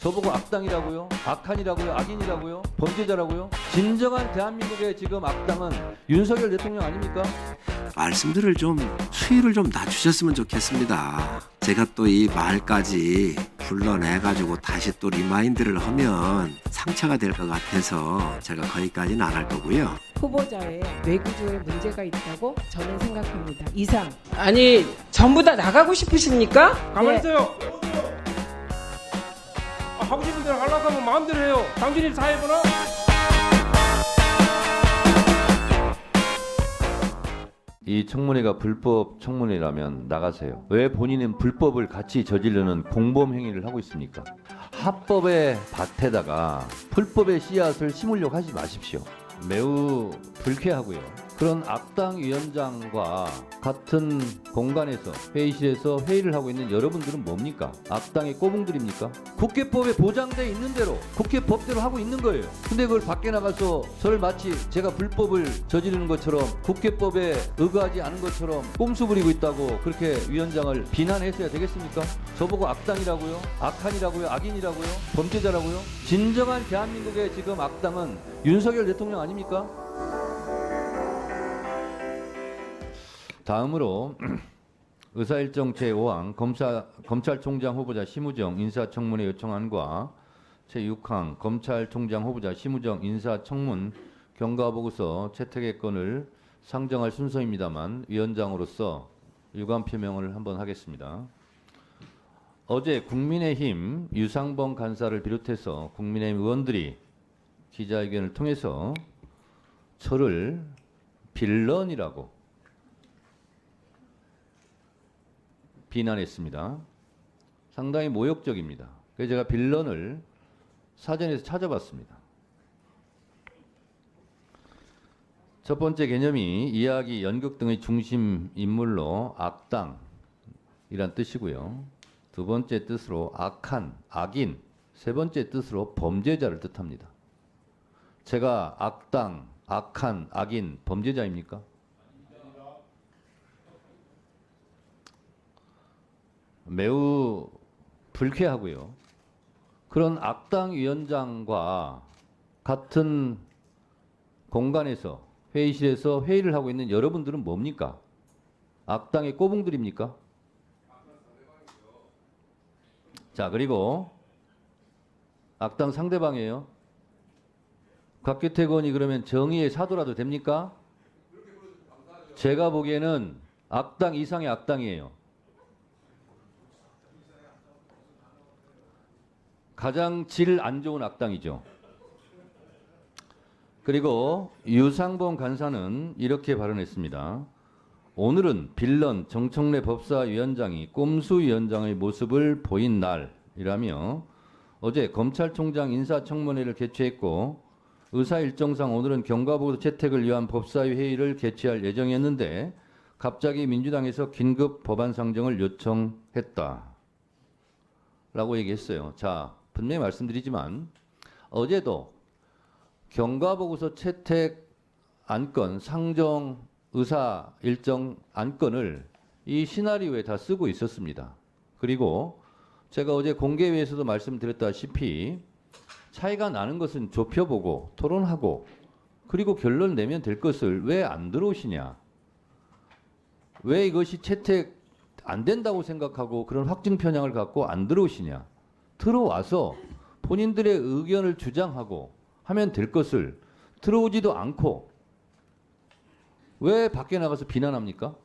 저보고 악당이라고요? 악한이라고요? 악인이라고요? 범죄자라고요? 진정한 대한민국의 지금 악당은 윤석열 대통령 아닙니까? 말씀들을 좀 수위를 좀 낮추셨으면 좋겠습니다. 제가 또 이 말까지 불러내가지고 다시 또 리마인드를 하면 상처가 될 것 같아서 제가 거기까지는 안 할 거고요. 후보자의 뇌구조에 문제가 있다고 저는 생각합니다. 이상. 아니 전부 다 나가고 싶으십니까? 가만히 네. 있어요. 하고 싶은 대로 하려고 하면 마음대로 해요. 당신이 사회보나? 이 청문회가 불법 청문회라면 나가세요. 왜 본인은 불법을 같이 저지르는 공범 행위를 하고 있습니까? 합법의 밭에다가 불법의 씨앗을 심으려고 하지 마십시오. 매우 불쾌하고요. 그런 악당 위원장과 같은 공간에서 회의실에서 회의를 하고 있는 여러분들은 뭡니까? 악당의 꼬붕들입니까? 국회법에 보장돼 있는 대로 국회 법대로 하고 있는 거예요. 근데 그걸 밖에 나가서 저를 마치 제가 불법을 저지르는 것처럼 국회법에 의거하지 않은 것처럼 꼼수 부리고 있다고 그렇게 위원장을 비난했어야 되겠습니까? 저보고 악당이라고요? 악한이라고요? 악인이라고요? 범죄자라고요? 진정한 대한민국의 지금 악당은 윤석열 대통령 아닙니까? 다음으로 의사일정 제5항 검찰총장 후보자 심우정 인사청문회 요청안과 제6항 검찰총장 후보자 심우정 인사청문 경과보고서 채택의 건을 상정할 순서입니다만 위원장으로서 유감 표명을 한번 하겠습니다. 어제 국민의힘 유상범 간사를 비롯해서 국민의힘 의원들이 기자회견을 통해서 저를 빌런이라고 비난했습니다. 상당히 모욕적입니다. 그래서 제가 빌런을 사전에서 찾아봤습니다. 첫 번째 개념이 이야기, 연극 등의 중심 인물로 악당이란 뜻이고요. 두 번째 뜻으로 악한, 악인, 세 번째 뜻으로 범죄자를 뜻합니다. 제가 악당, 악한, 악인, 범죄자입니까? 매우 불쾌하고요. 그런 악당 위원장과 같은 공간에서 회의실에서 회의를 하고 있는 여러분들은 뭡니까? 악당의 꼬붕들입니까? 자, 그리고 악당 상대방이에요. 곽규택 의원이 그러면 정의의 사도라도 됩니까? 제가 보기에는 악당 이상의 악당이에요. 가장 질 안 좋은 악당이죠. 그리고 유상범 간사는 이렇게 발언했습니다. 오늘은 빌런 정청래 법사위원장이 꼼수위원장의 모습을 보인 날이라며 어제 검찰총장 인사청문회를 개최했고 의사일정상 오늘은 경과보고서 채택을 위한 법사위 회의를 개최할 예정이었는데 갑자기 민주당에서 긴급 법안 상정을 요청했다 라고 얘기했어요. 자, 분명히 말씀드리지만 어제도 경과보고서 채택 안건 상정 의사 일정 안건을 이 시나리오에 다 쓰고 있었습니다. 그리고 제가 어제 공개회에서도 말씀드렸다시피 차이가 나는 것은 좁혀보고 토론하고 그리고 결론 내면 될 것을 왜 안 들어오시냐, 왜 이것이 채택 안 된다고 생각하고 그런 확증 편향을 갖고 안 들어오시냐, 들어와서 본인들의 의견을 주장하고 하면 될 것을 들어오지도 않고 왜 밖에 나가서 비난합니까?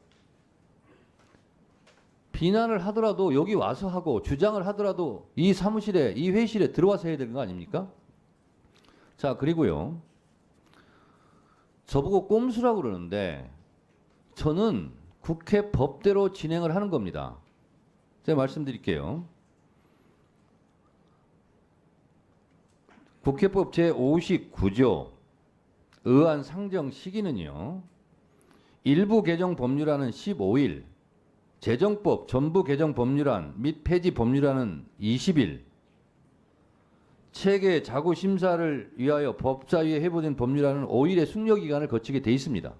비난을 하더라도 여기 와서 하고 주장을 하더라도 이 사무실에, 이 회의실에 들어와서 해야 되는 거 아닙니까? 자, 그리고요. 저보고 꼼수라고 그러는데 저는 국회 법대로 진행을 하는 겁니다. 제가 말씀드릴게요. 국회법 제59조 의안 상정 시기는요. 일부 개정 법률안은 15일, 재정법 전부 개정 법률안 및 폐지 법률안은 20일, 체계 자구 심사를 위하여 법사위에 회부된 법률안은 5일의 숙려 기간을 거치게 돼 있습니다.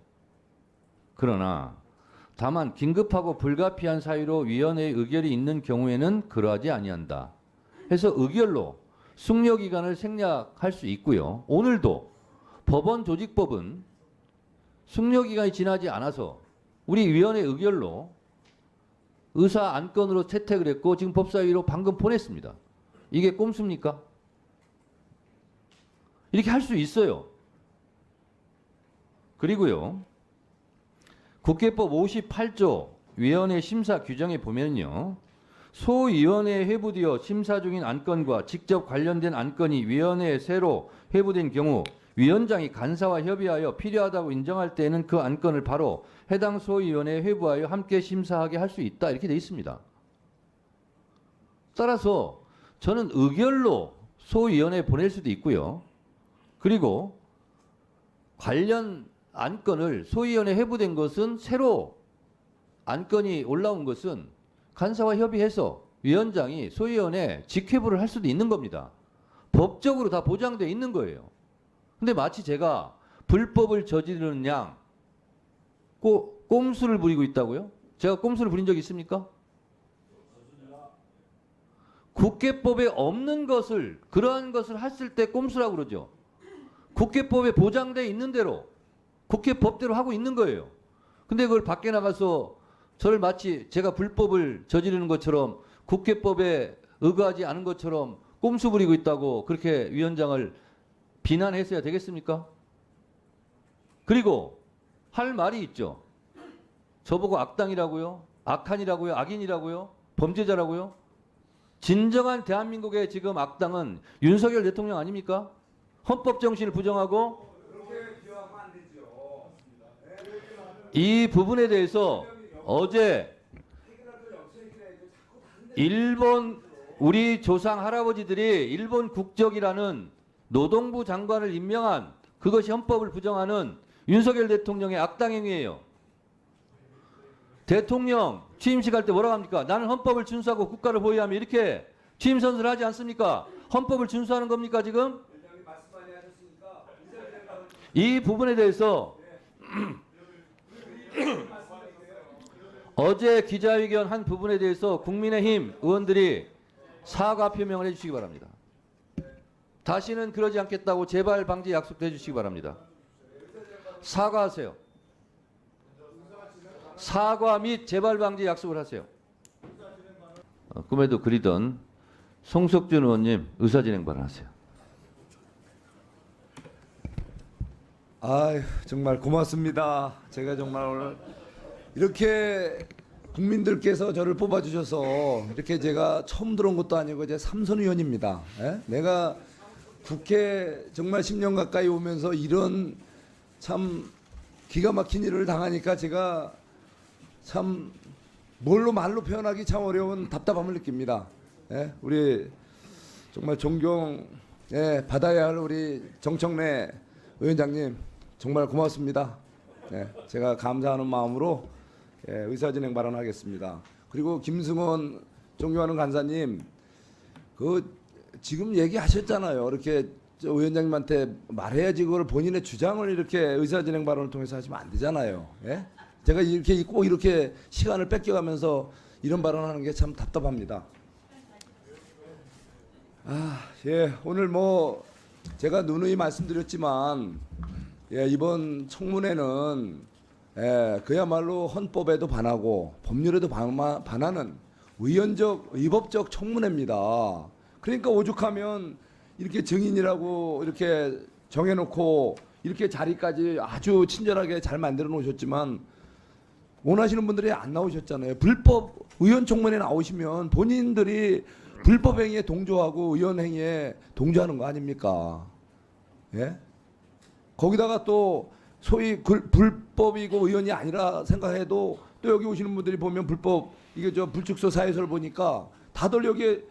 그러나 다만 긴급하고 불가피한 사유로 위원회의 의결이 있는 경우에는 그러하지 아니한다 해서 의결로 숙려 기간을 생략할 수 있고요. 오늘도 법원 조직법은 숙려 기간이 지나지 않아서 우리 위원회 의결로 의사 안건으로 채택을 했고 지금 법사위로 방금 보냈습니다. 이게 꼼수입니까? 이렇게 할 수 있어요. 그리고요. 국회법 58조 위원회 심사 규정에 보면요. 소위원회에 회부되어 심사 중인 안건과 직접 관련된 안건이 위원회에 새로 회부된 경우 위원장이 간사와 협의하여 필요하다고 인정할 때에는 그 안건을 바로 해당 소위원회에 회부하여 함께 심사하게 할 수 있다. 이렇게 돼 있습니다. 따라서 저는 의결로 소위원회에 보낼 수도 있고요. 그리고 관련 안건을 소위원회에 회부된 것은 새로 안건이 올라온 것은 간사와 협의해서 위원장이 소위원회 직회부를 할 수도 있는 겁니다. 법적으로 다 보장되어 있는 거예요. 근데 마치 제가 불법을 저지르는 양 꼼수를 부리고 있다고요? 제가 꼼수를 부린 적이 있습니까? 국회법에 없는 것을 그러한 것을 했을 때 꼼수라고 그러죠. 국회법에 보장되어 있는 대로 국회법대로 하고 있는 거예요. 근데 그걸 밖에 나가서 저를 마치 제가 불법을 저지르는 것처럼 국회법에 의거하지 않은 것처럼 꼼수 부리고 있다고 그렇게 위원장을 비난했어야 되겠습니까? 그리고 할 말이 있죠. 저보고 악당이라고요? 악한이라고요? 악인이라고요? 범죄자라고요? 진정한 대한민국의 지금 악당은 윤석열 대통령 아닙니까? 헌법 정신을 부정하고 이 부분에 대해서 어제 일본 우리 조상 할아버지들이 일본 국적이라는 노동부 장관을 임명한 그것이 헌법을 부정하는 윤석열 대통령의 악당 행위예요. 대통령 취임식 할 때 뭐라고 합니까? 나는 헌법을 준수하고 국가를 보위하며 이렇게 취임 선서를 하지 않습니까? 헌법을 준수하는 겁니까 지금? 이 부분에 대해서 어제 기자회견 한 부분에 대해서 국민의힘 의원들이 사과 표명을 해주시기 바랍니다. 다시는 그러지 않겠다고 재발 방지 약속도 해주시기 바랍니다. 사과하세요. 사과 및 재발 방지 약속을 하세요. 꿈에도 그리던 송석준 의원님 의사진행 발언하세요. 아, 정말 고맙습니다. 제가 정말 오늘 이렇게 국민들께서 저를 뽑아주셔서 이렇게 제가 처음 들어온 것도 아니고 제 3선 의원입니다. 예? 내가 국회 정말 10년 가까이 오면서 이런 참 기가 막힌 일을 당하니까 제가 참 말로 표현하기 참 어려운 답답함을 느낍니다. 예? 우리 정말 존경 받아야 할 우리 정청래 위원장님 정말 고맙습니다. 예, 제가 감사하는 마음으로 의사진행 발언하겠습니다. 그리고 김승원 존경하는 간사님, 그 지금 얘기하셨잖아요. 이렇게 위원장님한테 말해야지 그걸 본인의 주장을 이렇게 의사진행 발언을 통해서 하시면 안 되잖아요. 예? 제가 이렇게 꼭 이렇게 시간을 뺏겨가면서 이런 발언하는 게 참 답답합니다. 예, 오늘 뭐 제가 누누이 말씀드렸지만 이번 청문회는 그야말로 헌법에도 반하고 법률에도 반하는 위법적 청문회입니다. 그러니까 오죽하면 이렇게 증인이라고 이렇게 정해놓고 이렇게 자리까지 아주 친절하게 잘 만들어 놓으셨지만 원하시는 분들이 안 나오셨잖아요. 불법 의원 청문회 나오시면 본인들이 불법 행위에 동조하고 의원 행위에 동조하는 거 아닙니까? 예? 거기다가 또 소위 불법이고 의원이 아니라 생각해도 또 여기 오시는 분들이 보면 불법 이게 저 불축소 사회설 보니까 다들 여기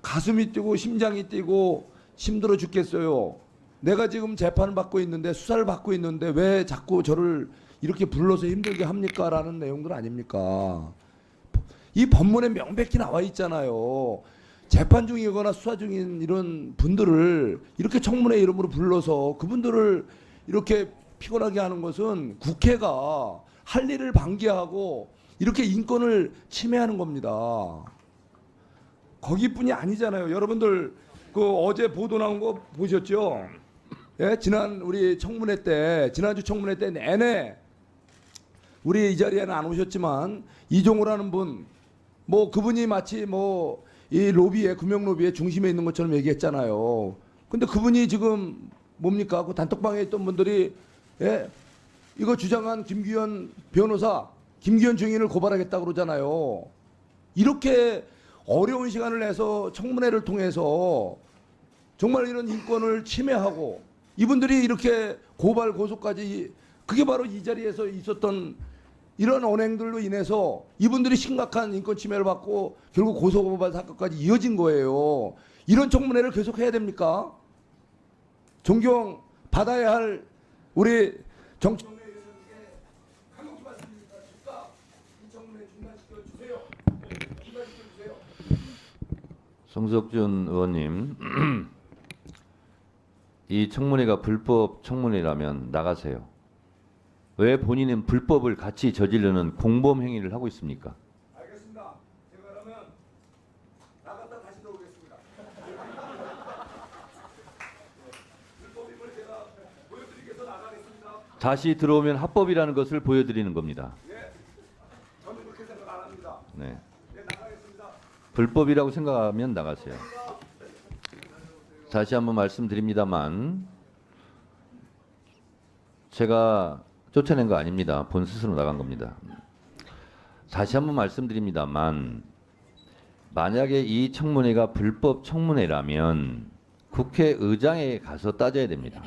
가슴이 뛰고 심장이 뛰고 힘들어 죽겠어요. 내가 지금 재판을 받고 있는데 수사를 받고 있는데 왜 자꾸 저를 이렇게 불러서 힘들게 합니까? 라는 내용들 아닙니까? 이 법문에 명백히 나와 있잖아요. 재판 중이거나 수사 중인 이런 분들을 이렇게 청문회 이름으로 불러서 그분들을 이렇게 피곤하게 하는 것은 국회가 할 일을 방기하고 이렇게 인권을 침해하는 겁니다. 거기뿐이 아니잖아요. 여러분들 그 어제 보도 나온 거 보셨죠? 예, 지난주 청문회 때 내내 우리 이 자리에는 안 오셨지만 이종호라는 분, 뭐 그분이 마치 뭐 이 로비의 금융 로비의 중심에 있는 것처럼 얘기했잖아요. 근데 그분이 지금 뭡니까? 그 단톡방에 있던 분들이 예, 이거 주장한 김규현 변호사, 김규현 증인을 고발하겠다 그러잖아요. 이렇게 어려운 시간을 내서 청문회를 통해서 정말 이런 인권을 침해하고 이분들이 이렇게 고발 고소까지, 그게 바로 이 자리에서 있었던 이런 언행들로 인해서 이분들이 심각한 인권 침해를 받고 결국 고소고발 사건까지 이어진 거예요. 이런 청문회를 계속 해야 됩니까? 존경 받아야 할 우리 정청래 의원님께 강력히 말씀드립니다. 즉각 이 청문회 중단시켜 주세요. 중단시켜 주세요. 성석준 의원님, 이 청문회가 불법 청문회라면 나가세요. 왜 본인은 불법을 같이 저지르는 공범 행위를 하고 있습니까? 알겠습니다. 제가 그러면 나갔다 다시 들어오겠습니다. 불법임을 제가 보여드리기 위해서 나가겠습니다. 다시 들어오면 합법이라는 것을 보여드리는 겁니다. 예, 저는 그렇게 생각 안 합니다. 네. 네, 나가겠습니다. 불법이라고 생각하면 나가세요. 다시 한번 말씀드립니다만 제가 쫓아낸 거 아닙니다. 본 스스로 나간 겁니다. 다시 한번 말씀드립니다만 만약에 이 청문회가 불법 청문회라면 국회의장에 가서 따져야 됩니다.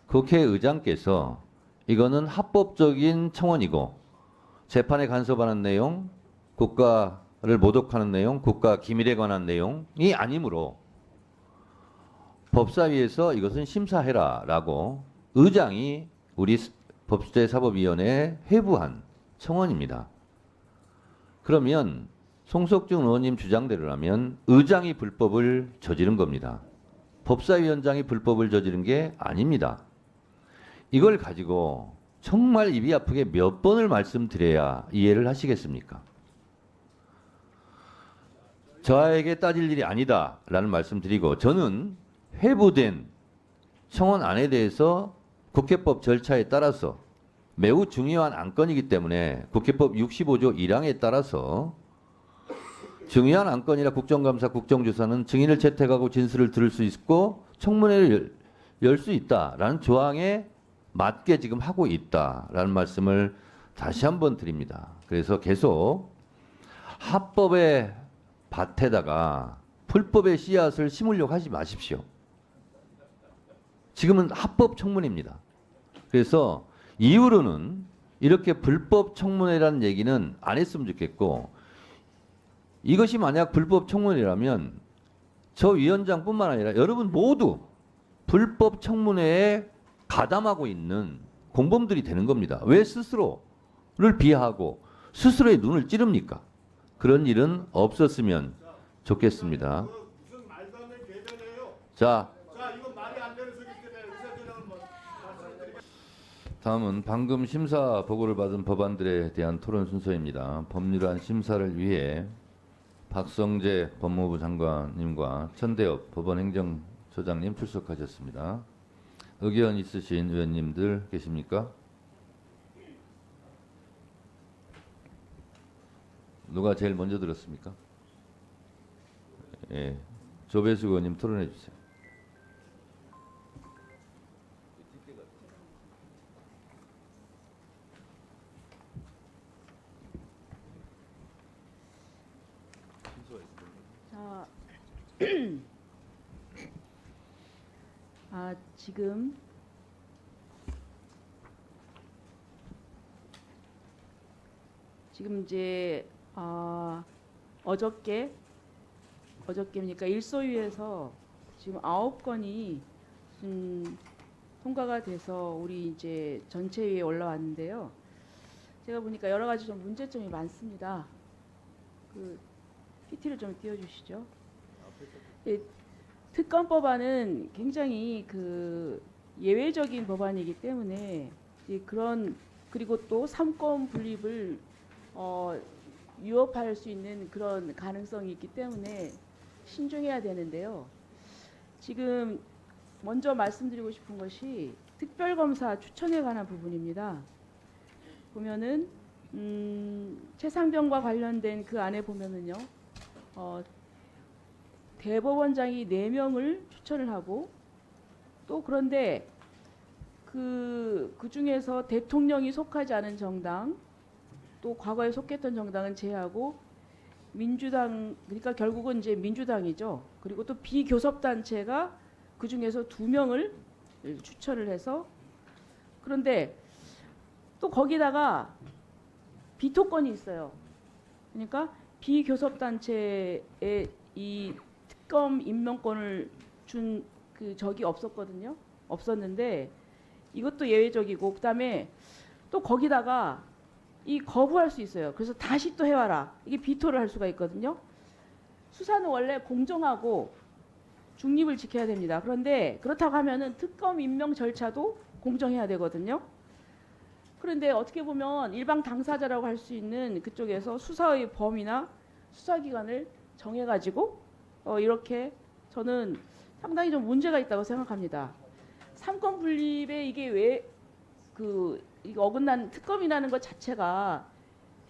국회의장께서 이거는 합법적인 청원이고 재판에 간섭하는 내용, 국가를 모독하는 내용, 국가 기밀에 관한 내용이 아니므로 법사위에서 이것은 심사해라라고 의장이 우리 법제사법위원회에 회부한 청원입니다. 그러면 송석준 의원님 주장대로라면 의장이 불법을 저지른 겁니다. 법사위원장이 불법을 저지른 게 아닙니다. 이걸 가지고 정말 입이 아프게 몇 번을 말씀드려야 이해를 하시겠습니까? 저에게 따질 일이 아니다라는 말씀드리고 저는 회부된 청원안에 대해서 국회법 절차에 따라서 매우 중요한 안건이기 때문에 국회법 65조 1항에 따라서 중요한 안건이라 국정감사, 국정조사는 증인을 채택하고 진술을 들을 수 있고 청문회를 열 수 있다라는 조항에 맞게 지금 하고 있다라는 말씀을 다시 한번 드립니다. 그래서 계속 합법의 밭에다가 불법의 씨앗을 심으려고 하지 마십시오. 지금은 합법 청문회입니다. 그래서 이후로는 이렇게 불법 청문회라는 얘기는 안 했으면 좋겠고 이것이 만약 불법 청문회라면 저 위원장뿐만 아니라 여러분 모두 불법 청문회에 가담하고 있는 공범들이 되는 겁니다. 왜 스스로를 비하하고 스스로의 눈을 찌릅니까? 그런 일은 없었으면 좋겠습니다. 무슨 말도 안 되는 궤변이에요. 자, 이건 말이 안 되는 소리기 때문에 의사진행을 말씀드리겠습니다. 다음은 방금 심사 보고를 받은 법안들에 대한 토론 순서입니다. 법률안 심사를 위해 박성재 법무부 장관님과 천대엽 법원행정처장님 출석하셨습니다. 의견 있으신 의원님들 계십니까? 누가 제일 먼저 들었습니까? 예, 조배수 의원님 토론해 주세요. 자, 지금 이제 어저께니까 일소위에서 지금 9건이 통과가 돼서 우리 이제 전체위에 올라왔는데요. 제가 보니까 여러 가지 좀 문제점이 많습니다. 그 PT를 좀 띄워주시죠. 예, 특검법안은 굉장히 그 예외적인 법안이기 때문에 그리고 또 삼권 분립을 위협할 수 있는 그런 가능성이 있기 때문에 신중해야 되는데요. 지금 먼저 말씀드리고 싶은 것이 특별검사 추천에 관한 부분입니다. 보면은 최상병과 관련된 그 안에 보면은요, 대법원장이 4명을 추천을 하고 또 그런데 그 중에서 대통령이 속하지 않은 정당 또 과거에 속했던 정당은 제외하고 민주당, 그러니까 결국은 이제 민주당이죠. 그리고 또 비교섭단체가 그 중에서 2명을 추천을 해서, 그런데 또 거기다가 비토권이 있어요. 그러니까 비교섭단체에 이 특검 임명권을 준 그 적이 없었거든요. 없었는데 이것도 예외적이고, 그다음에 또 거기다가 이 거부할 수 있어요. 그래서 다시 또 해와라. 이게 비토를 할 수가 있거든요. 수사는 원래 공정하고 중립을 지켜야 됩니다. 그런데 그렇다고 하면은 특검 임명 절차도 공정해야 되거든요. 그런데 어떻게 보면 일방 당사자라고 할 수 있는 그쪽에서 수사의 범위나 수사기관을 정해가지고 이렇게 저는 상당히 좀 문제가 있다고 생각합니다. 삼권 분립에 이게 왜 이게 어긋난 특검이라는 것 자체가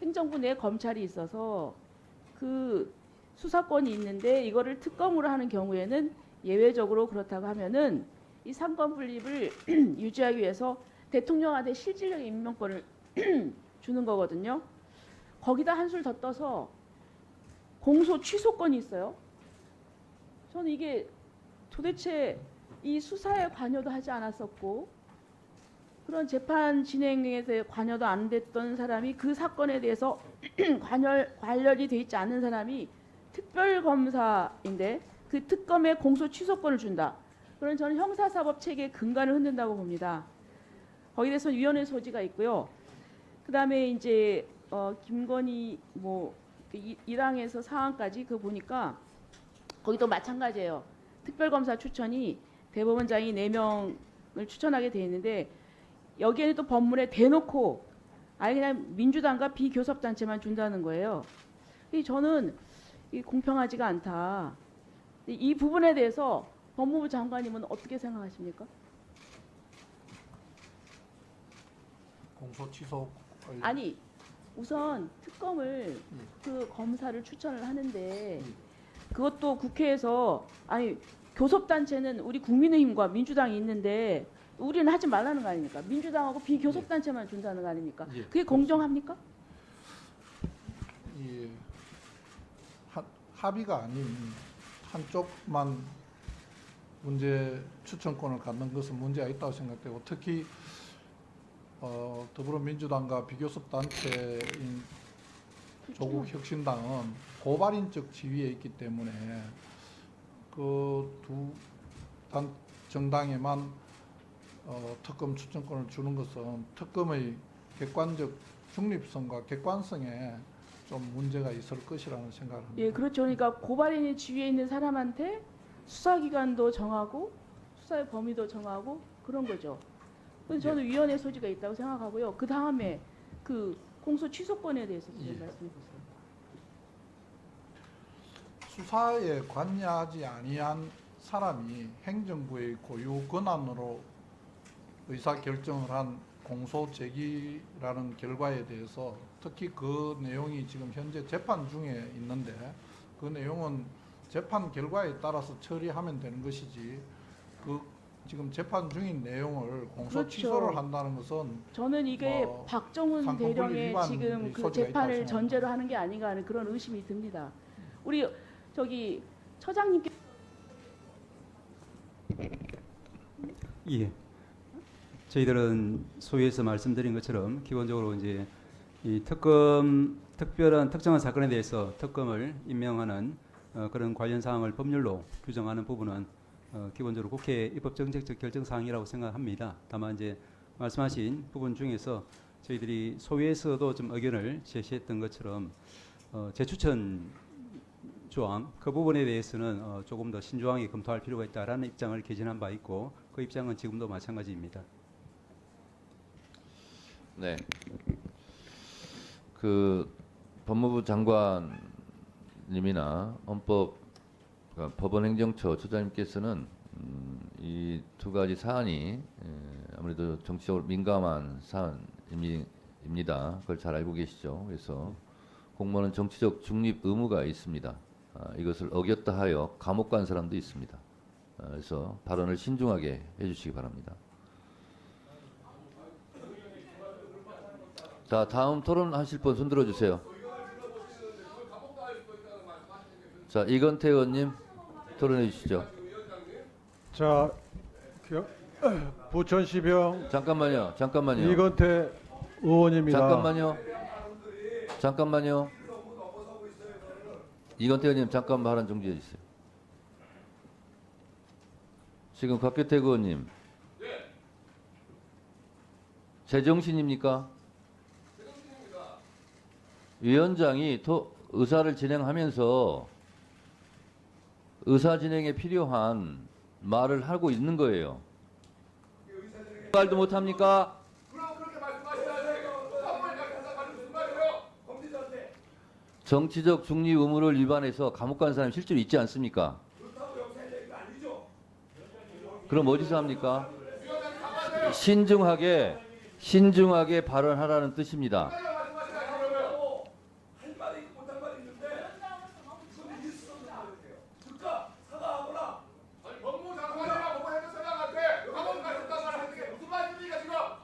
행정부 내 검찰이 있어서 그 수사권이 있는데 이거를 특검으로 하는 경우에는 예외적으로 그렇다고 하면은 이 삼권 분립을 유지하기 위해서 대통령한테 실질적인 임명권을 주는 거거든요. 거기다 한술 더 떠서 공소 취소권이 있어요. 저는 이게 도대체 이 수사에 관여도 하지 않았었고 그런 재판 진행에 대해 관여도 안 됐던 사람이 그 사건에 대해서 관련이 돼 있지 않은 사람이 특별검사인데 그 특검에 공소 취소권을 준다. 그런 저는 형사사법 체계의 근간을 흔든다고 봅니다. 거기에 대해서 위헌의 소지가 있고요. 그다음에 이제 김건희 뭐 1항에서 4항까지 그 보니까 거기도 마찬가지예요. 특별검사 추천이 대법원장이 4명을 추천하게 돼 있는데 여기에는 또 법문에 대놓고 아예 그냥 민주당과 비교섭단체만 준다는 거예요. 저는 공평하지가 않다. 이 부분에 대해서 법무부 장관님은 어떻게 생각하십니까? 공소 취소 아니 우선 특검을 그 검사를 추천을 하는데 그것도 국회에서 아니 교섭단체는 우리 국민의힘과 민주당이 있는데 우리는 하지 말라는 거 아닙니까? 민주당하고 비교섭단체만 준다는 거 아닙니까? 예, 그게 공정합니까? 이 합의가 아닌 한쪽만 문제 추천권을 갖는 것은 문제가 있다고 생각되고 특히 더불어민주당과 비교섭단체인 조국혁신당은 고발인적 지위에 있기 때문에 그 두 정당에만 특검 추천권을 주는 것은 특검의 객관적 중립성과 객관성에 좀 문제가 있을 것이라는 생각을 합니다. 예, 그렇죠. 그러니까 고발인의 지위에 있는 사람한테 수사기관도 정하고 수사의 범위도 정하고 그런 거죠. 그래서 저는 위헌의 소지가 있다고 생각하고요. 그 다음에 그 공소 취소권에 대해서 좀 말씀해 보세요. 수사에 관여하지 아니한 사람이 행정부의 고유 권한으로 의사결정을 한 공소 제기라는 결과에 대해서 특히 그 내용이 지금 현재 재판 중에 있는데 그 내용은 재판 결과에 따라서 처리하면 되는 것이지 그 지금 재판 중인 내용을 공소 그렇죠. 취소를 한다는 것은 저는 이게 박정훈 상권분리 대령의 위반 지금 그 소지가 재판을 있다고 전제로 하는 게 아닌가 하는 그런 의심이 듭니다. 우리 저기 처장님께 예. 저희들은 소위에서 말씀드린 것처럼 기본적으로 이제 이 특별한 특정한 사건에 대해서 특검을 임명하는 그런 관련 사항을 법률로 규정하는 부분은 기본적으로 국회 입법정책적 결정 사항이라고 생각합니다. 다만 이제 말씀하신 부분 중에서 저희들이 소위에서도 좀 의견을 제시했던 것처럼 재추천 조항 그 부분에 대해서는 조금 더 신중하게 검토할 필요가 있다라는 입장을 개진한 바 있고 그 입장은 지금도 마찬가지입니다. 네. 그 법무부 장관님이나 헌법 법원행정처 처장님께서는 이 두 가지 사안이 아무래도 정치적으로 민감한 사안입니다. 그걸 잘 알고 계시죠. 그래서 공무원은 정치적 중립 의무가 있습니다. 이것을 어겼다 하여 감옥 간 사람도 있습니다. 그래서 발언을 신중하게 해주시기 바랍니다. 자, 다음 토론하실 분 손 들어주세요. 자, 이건태 의원님 토론해 주시죠. 자, 부천시병 잠깐만요. 이건태 의원입니다. 잠깐만요. 이건태 의원님 잠깐 발언 정지해 주세요. 지금 곽규택 의원님 제정신입니까? 위원장이 의사를 진행하면서 의사 진행에 필요한 말을 하고 있는 거예요. 말도 못 합니까? 정치적 중립 의무를 위반해서 감옥 간 사람이 실제로 있지 않습니까? 그럼 어디서 합니까? 신중하게 발언하라는 뜻입니다.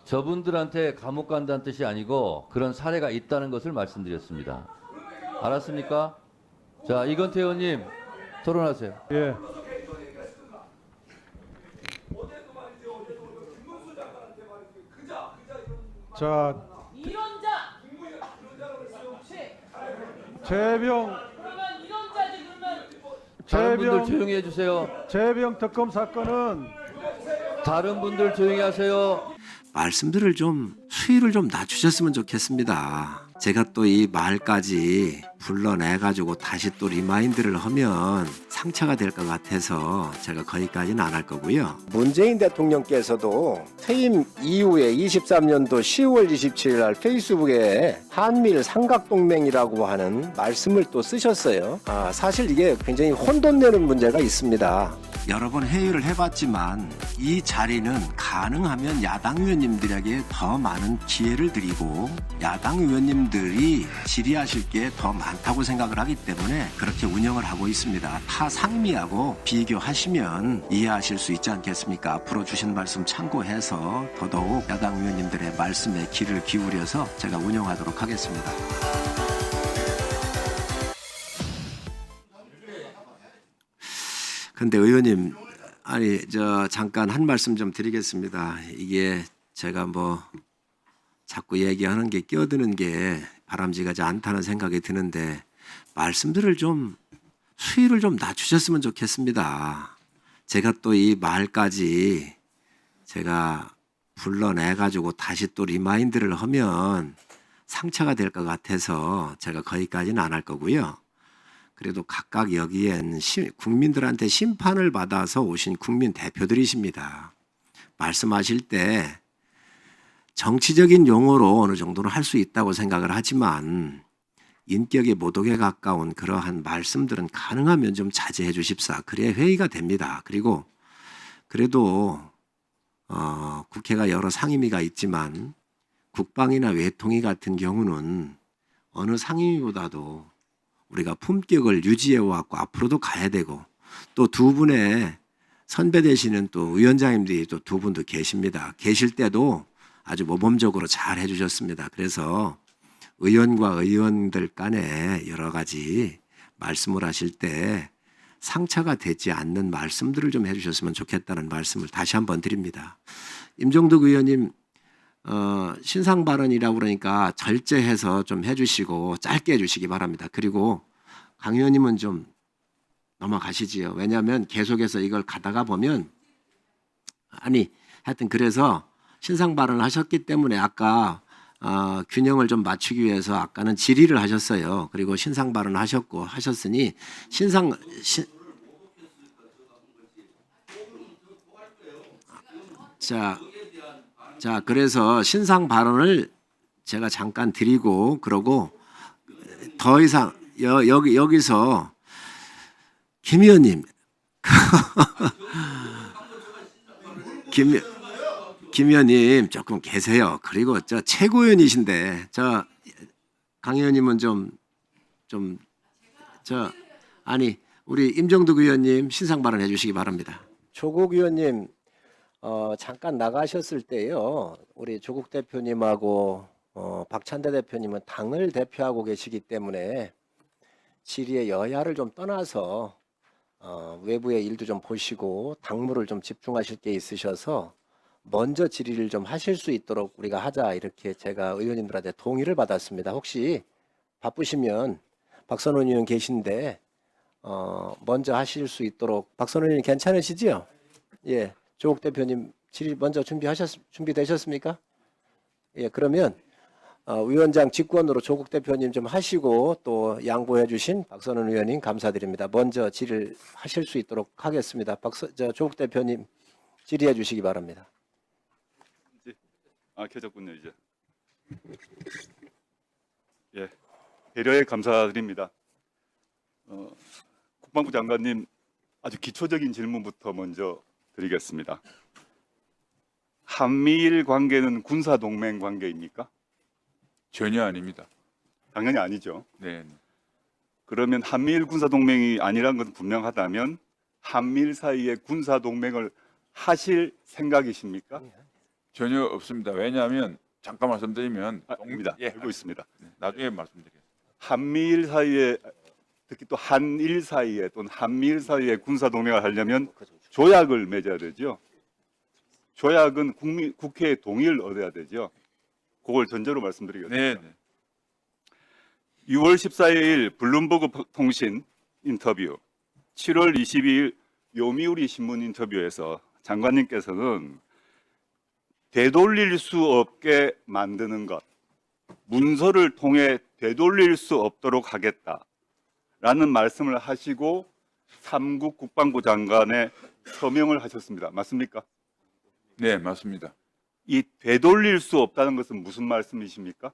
저분들한테 감옥 간다는 뜻이 아니고 그런 사례가 있다는 것을 말씀드렸습니다. 알았습니까? 자, 이건태 의원님 토론하세요. 예. 자, 다른 분들 조용히 해주세요. 재병 특검 사건은 다른 분들 조용히 하세요. 말씀들을 좀 수위를 좀 낮추셨으면 좋겠습니다. 제가 또 이 말까지 불러내가지고 다시 또 리마인드를 하면 상처가 될 것 같아서 제가 거기까지는 안 할 거고요. 문재인 대통령께서도 퇴임 이후에 23년도 10월 27일 날 페이스북에 한미일 삼각동맹이라고 하는 말씀을 또 쓰셨어요. 사실 이게 굉장히 혼돈되는 문제가 있습니다. 여러 번 회의를 해봤지만 이 자리는 가능하면 야당 의원님들에게 더 많은 기회를 드리고 야당 의원님들이 질의하실 게 더 많다고 생각을 하기 때문에 그렇게 운영을 하고 있습니다. 타 상미하고 비교하시면 이해하실 수 있지 않겠습니까? 앞으로 주신 말씀 참고해서 더더욱 야당 의원님들의 말씀에 귀를 기울여서 제가 운영하도록 하겠습니다. 근데 의원님, 잠깐 한 말씀 좀 드리겠습니다. 이게 제가 자꾸 얘기하는 게 끼어드는 게 바람직하지 않다는 생각이 드는데 말씀들을 좀 수위를 좀 낮추셨으면 좋겠습니다. 제가 또 이 말까지 제가 불러내가지고 다시 또 리마인드를 하면 상처가 될 것 같아서 제가 거기까지는 안 할 거고요. 그래도 각각 여기엔 국민들한테 심판을 받아서 오신 국민 대표들이십니다. 말씀하실 때 정치적인 용어로 어느 정도는 할 수 있다고 생각을 하지만 인격의 모독에 가까운 그러한 말씀들은 가능하면 좀 자제해 주십사. 그래야 회의가 됩니다. 그리고 그래도 국회가 여러 상임위가 있지만 국방이나 외통위 같은 경우는 어느 상임위보다도 우리가 품격을 유지해 왔고 앞으로도 가야 되고 또 두 분의 선배 되시는 또 위원장님들이 또 두 분도 계십니다. 계실 때도 아주 모범적으로 잘 해주셨습니다. 그래서 의원과 의원들 간에 여러 가지 말씀을 하실 때 상처가 되지 않는 말씀들을 좀 해주셨으면 좋겠다는 말씀을 다시 한번 드립니다. 임종덕 의원님 신상 발언이라고 그러니까 절제해서 좀 해주시고 짧게 해주시기 바랍니다. 그리고 강 의원님은 좀 넘어가시지요. 왜냐하면 계속해서 이걸 가다가 보면 하여튼 그래서 신상 발언을 하셨기 때문에 아까 균형을 좀 맞추기 위해서 아까는 질의를 하셨어요. 그리고 신상 발언을 하셨고 하셨으니 자 그래서 신상 발언을 제가 잠깐 드리고 그러고 더 이상 여기서 김 의원님 김 의원님 조금 계세요. 그리고 저 최고위원이신데 강 의원님은 아니 우리 임정득 의원님 신상 발언해 주시기 바랍니다. 조국 의원님 잠깐 나가셨을 때요. 우리 조국 대표님하고 박찬대 대표님은 당을 대표하고 계시기 때문에 질의의 여야를 좀 떠나서 외부의 일도 좀 보시고 당무를 좀 집중하실 게 있으셔서 먼저 질의를 좀 하실 수 있도록 우리가 하자 이렇게 제가 의원님들한테 동의를 받았습니다. 혹시 바쁘시면 박선원 의원 계신데 먼저 하실 수 있도록 박선원 의원 괜찮으시지요? 예, 조국 대표님 질의 먼저 준비되셨습니까? 예, 그러면 위원장 직권으로 조국 대표님 좀 하시고 또 양보해 주신 박선원 의원님 감사드립니다. 먼저 질의를 하실 수 있도록 하겠습니다. 조국 대표님 질의해 주시기 바랍니다. 켜졌군요 이제. 예, 배려에 감사드립니다. 국방부 장관님 아주 기초적인 질문부터 먼저 드리겠습니다. 한미일 관계는 군사 동맹 관계입니까? 전혀 아닙니다. 당연히 아니죠. 네. 그러면 한미일 군사 동맹이 아니라는 것은 분명하다면 한미일 사이에 군사 동맹을 하실 생각이십니까? 전혀 없습니다. 왜냐하면 잠깐 말씀드리면 아닙니다. 예, 알고 있습니다. 네, 나중에 말씀드리겠습니다. 한미일 사이에 특히 또 한일 사이에 또는 한미일 사이에 군사 동맹을 하려면 조약을 맺어야 되죠. 조약은 국회의 동의를 얻어야 되죠. 그걸 전제로 말씀드리겠습니다. 네. 6월 14일 블룸버그 통신 인터뷰, 7월 22일 요미우리 신문 인터뷰에서 장관님께서는 되돌릴 수 없게 만드는 것, 문서를 통해 되돌릴 수 없도록 하겠다라는 말씀을 하시고 3국 국방부 장관의 서명을 하셨습니다. 맞습니까? 네, 맞습니다. 이 되돌릴 수 없다는 것은 무슨 말씀이십니까?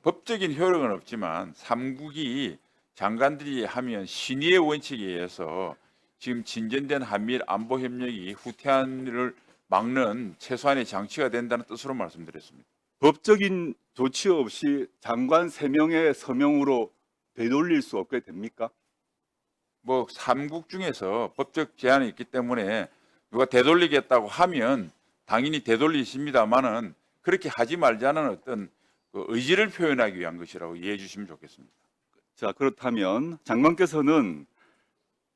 법적인 효력은 없지만 3국이 장관들이 하면 신의의 원칙에 의해서 지금 진전된 한미일 안보 협력이 후퇴한을 막는 최소한의 장치가 된다는 뜻으로 말씀드렸습니다. 법적인 조치 없이 장관 3명의 서명으로 되돌릴 수 없게 됩니까? 뭐 3국 중에서 법적 제한이 있기 때문에 누가 되돌리겠다고 하면 당연히 되돌리십니다만은 그렇게 하지 말자는 어떤 그 의지를 표현하기 위한 것이라고 이해해 주시면 좋겠습니다. 자, 그렇다면 장관께서는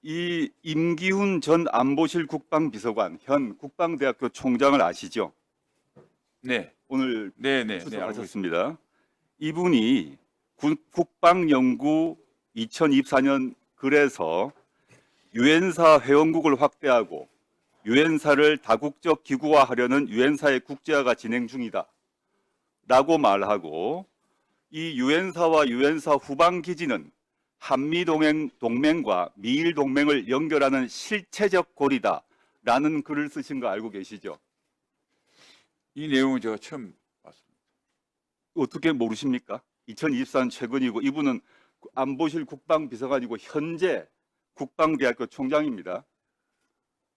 이 임기훈 전 안보실 국방비서관, 현 국방대학교 총장을 아시죠? 네. 오늘 네, 출석하셨습니다. 이분이 국방연구 2024년 글에서 유엔사 회원국을 확대하고 유엔사를 다국적 기구화하려는 유엔사의 국제화가 진행 중이다 라고 말하고, 이 유엔사와 유엔사 후방 기지는 한미 동맹과 미일 동맹을 연결하는 실체적 고리다 라는 글을 쓰신 거 알고 계시죠? 이 내용은 제가 처음 봤습니다. 어떻게 모르십니까? 2024년 최근이고 이분은 안보실 국방비서관이고 현재 국방대학교 총장입니다.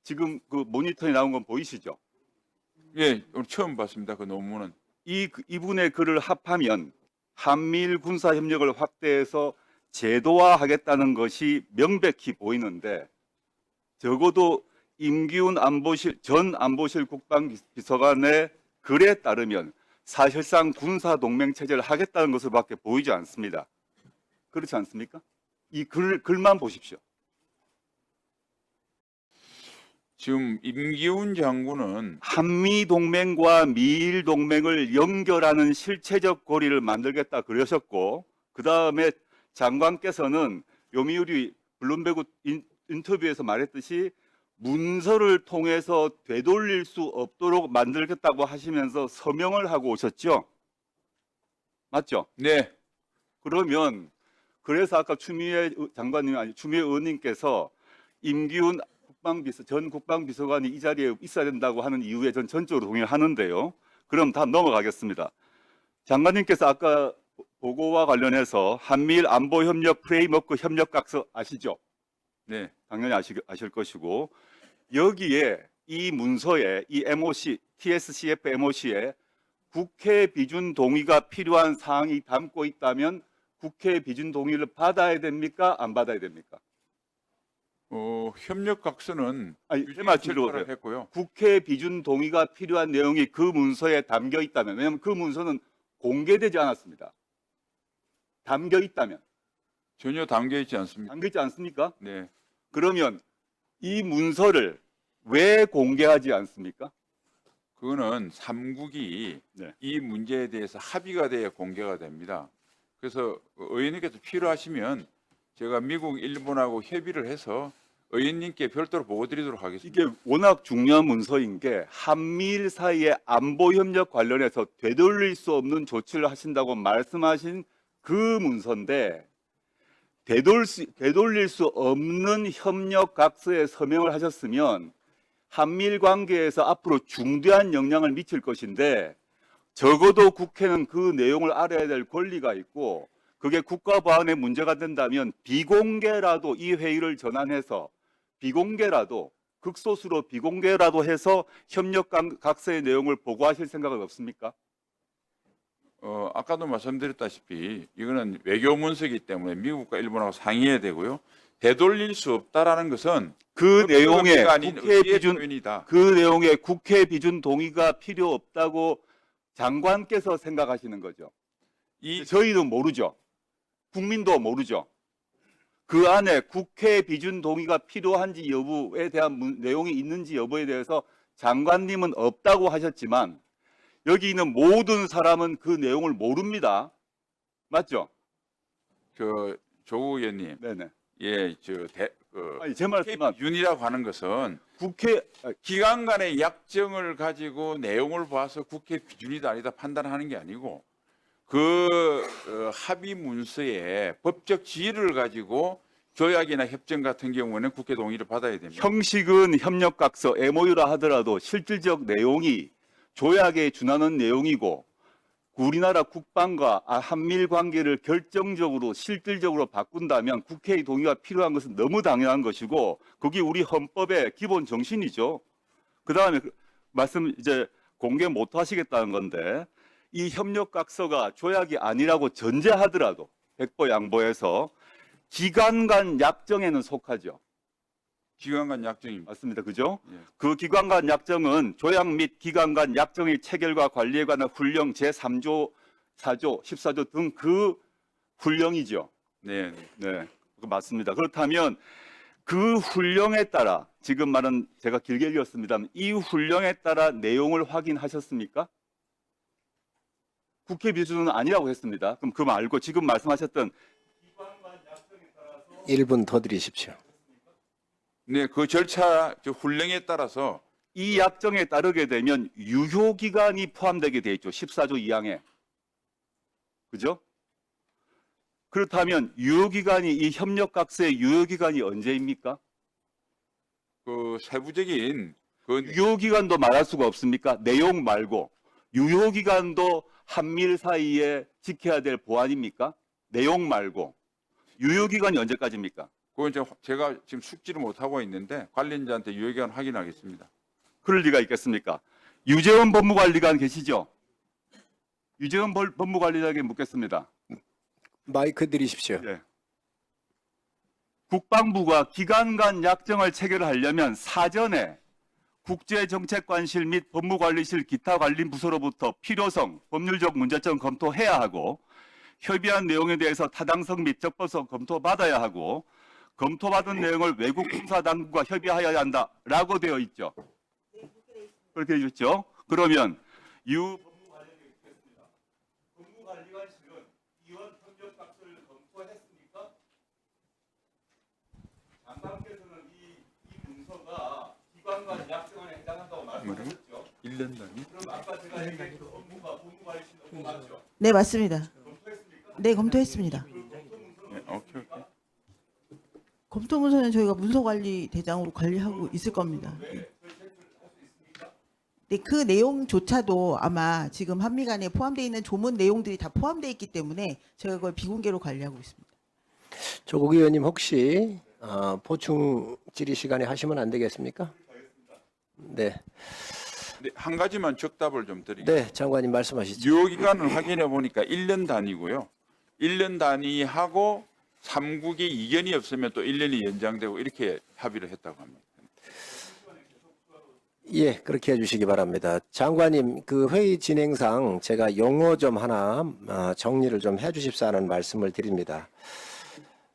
지금 그 모니터에 나온 건 보이시죠? 예, 오늘 처음 봤습니다. 그 논문은. 이분의 글을 합하면 한미일 군사 협력을 확대해서 제도화하겠다는 것이 명백히 보이는데, 적어도 임기훈 전 안보실 국방비서관의 글에 따르면 사실상 군사 동맹 체제를 하겠다는 것으로밖에 보이지 않습니다. 그렇지 않습니까? 이 글만 보십시오. 지금 임기훈 장군은 한미 동맹과 미일 동맹을 연결하는 실체적 고리를 만들겠다 그러셨고, 그 다음에 장관께서는 요미우리 블룸버그 인터뷰에서 말했듯이 문서를 통해서 되돌릴 수 없도록 만들겠다고 하시면서 서명을 하고 오셨죠? 맞죠? 네. 그러면 그래서 아까 추미애 의원님께서 임기훈 전 국방비서관이 이 자리에 있어야 된다고 하는 이유에 전 전적으로 동의를 하는데요. 그럼 다 넘어가겠습니다. 장관님께서 아까 보고와 관련해서 한미일 안보협력 프레임워크 협력각서 아시죠? 네. 당연히 아실 것이고, 여기에 이 문서에 이 MOC, TSCF MOC에 국회 비준 동의가 필요한 사항이 담고 있다면 국회 비준 동의를 받아야 됩니까? 안 받아야 됩니까? 협력각서는 제 말 들어보세요. 했고요. 국회 비준 동의가 필요한 내용이 그 문서에 담겨 있다면, 왜냐하면 그 문서는 공개되지 않았습니다. 담겨 있다면. 전혀 담겨 있지 않습니다. 담겨 있지 않습니까? 네. 그러면 이 문서를 왜 공개하지 않습니까? 그거는 3국이 네. 이 문제에 대해서 합의가 돼야 공개가 됩니다. 그래서 의원님께서 필요하시면 제가 미국, 일본하고 협의를 해서 의원님께 별도로 보고 드리도록 하겠습니다. 이게 워낙 중요한 문서인 게 한미일 사이의 안보 협력 관련해서 되돌릴 수 없는 조치를 하신다고 말씀하신 그 문서인데 되돌릴 수 없는 협력 각서에 서명을 하셨으면 한미일 관계에서 앞으로 중대한 영향을 미칠 것인데 적어도 국회는 그 내용을 알아야 될 권리가 있고 그게 국가 보안에 문제가 된다면 비공개라도 이 회의를 전환해서 비공개라도 극소수로 비공개라도 해서 협력 각서의 내용을 보고하실 생각은 없습니까? 아까도 말씀드렸다시피 이거는 외교 문서이기 때문에 미국과 일본하고 상의해야 되고요. 되돌릴 수 없다라는 것은 그 내용에 국회 비준 표현이다. 그 내용에 국회 비준 동의가 필요 없다고 장관께서 생각하시는 거죠. 저희는 모르죠. 국민도 모르죠. 그 안에 국회 비준 동의가 필요한지 여부에 대한 내용이 있는지 여부에 대해서 장관님은 없다고 하셨지만 여기 있는 모든 사람은 그 내용을 모릅니다. 맞죠? 조국 의원님. 네네. 예, 제 말씀은 윤이라고 하는 것은 국회 기관 간의 약정을 가지고 내용을 봐서 국회 기준이다 아니다 판단하는 게 아니고 합의 문서에 법적 지위를 가지고 조약이나 협정 같은 경우는 국회 동의를 받아야 됩니다. 형식은 협력각서 MOU라 하더라도 실질적 내용이 조약에 준하는 내용이고 우리나라 국방과 한미일 관계를 결정적으로 실질적으로 바꾼다면 국회의 동의가 필요한 것은 너무 당연한 것이고 그게 우리 헌법의 기본 정신이죠. 그다음에 말씀 이제 공개 못 하시겠다는 건데 이 협력각서가 조약이 아니라고 전제하더라도 백보양보해서 기관 간 약정에는 속하죠. 기관 간 약정입니다. 맞습니다. 그죠? 예. 그 기관 간 약정은 조약 및 기관 간 약정의 체결과 관리에 관한 훈령 제3조, 4조, 14조 등 그 훈령이죠. 네. 네. 맞습니다. 그렇다면 그 훈령에 따라 지금 말은 제가 길게 읽었습니다만 이 훈령에 따라 내용을 확인하셨습니까? 국회 비준은 아니라고 했습니다. 그럼 그 말고 지금 말씀하셨던 1분 더 드리십시오. 네, 그 절차 훈령에 따라서 이 약정에 따르게 되면 유효기간이 포함되게 돼 있죠. 14조 2항에. 그죠? 그렇다면 유효기간이 이 협력각서의 유효기간이 언제입니까? 세부적인 유효기간도 말할 수가 없습니까? 내용 말고 유효기간도 한미일 사이에 지켜야 될 보안입니까? 내용 말고 유효기간이 언제까지입니까? 그건 제가 지금 숙지를 못 하고 있는데 관련자한테 유효기간 확인하겠습니다. 그럴 리가 있겠습니까? 유재원 법무관리관 계시죠? 유재원 법무관리관에게 묻겠습니다. 마이크 드리십시오. 네. 국방부가 기관 간 약정을 체결하려면 사전에 국제정책관실 및 법무관리실 기타 관련 부서로부터 필요성, 법률적 문제점 검토해야 하고 협의한 내용에 대해서 타당성 및 적법성 검토받아야 하고 검토받은 내용을 외국 공사당국과 협의하여야 한다라고 되어 있죠. 그렇게 해주셨죠. 그러면 법무관리관에 있겠습니다. 법무관리관실은 이원 협력각서를 검토했습니까? 장관께서는 이 문서가 기관 간 약정에 해당한다고 말씀하셨죠. 1년 단위? 그럼 아까 제가 얘기했던 법무관리실 맞죠? 네, 맞습니다. 네, 검토했습니다. 네, 오케이. 검토 문서는 저희가 문서관리 대장으로 관리하고 있을 겁니다. 네, 그 내용조차도 아마 지금 한미 간에 포함되어 있는 조문 내용들이 다 포함되어 있기 때문에 저희가 그걸 비공개로 관리하고 있습니다. 조국 의원님 혹시 보충 질의 시간에 하시면 안 되겠습니까? 네. 네, 한 가지만 적답을 좀 드리겠습니다. 네, 장관님 말씀하시죠. 유효기간을 확인해 보니까 1년 단위고요. 1년 단위하고 3국이 이견이 없으면 또 1년이 연장되고 이렇게 합의를 했다고 합니다. 예, 그렇게 해주시기 바랍니다. 장관님, 그 회의 진행상 제가 용어 좀 하나 정리를 좀 해주십사 하는 말씀을 드립니다.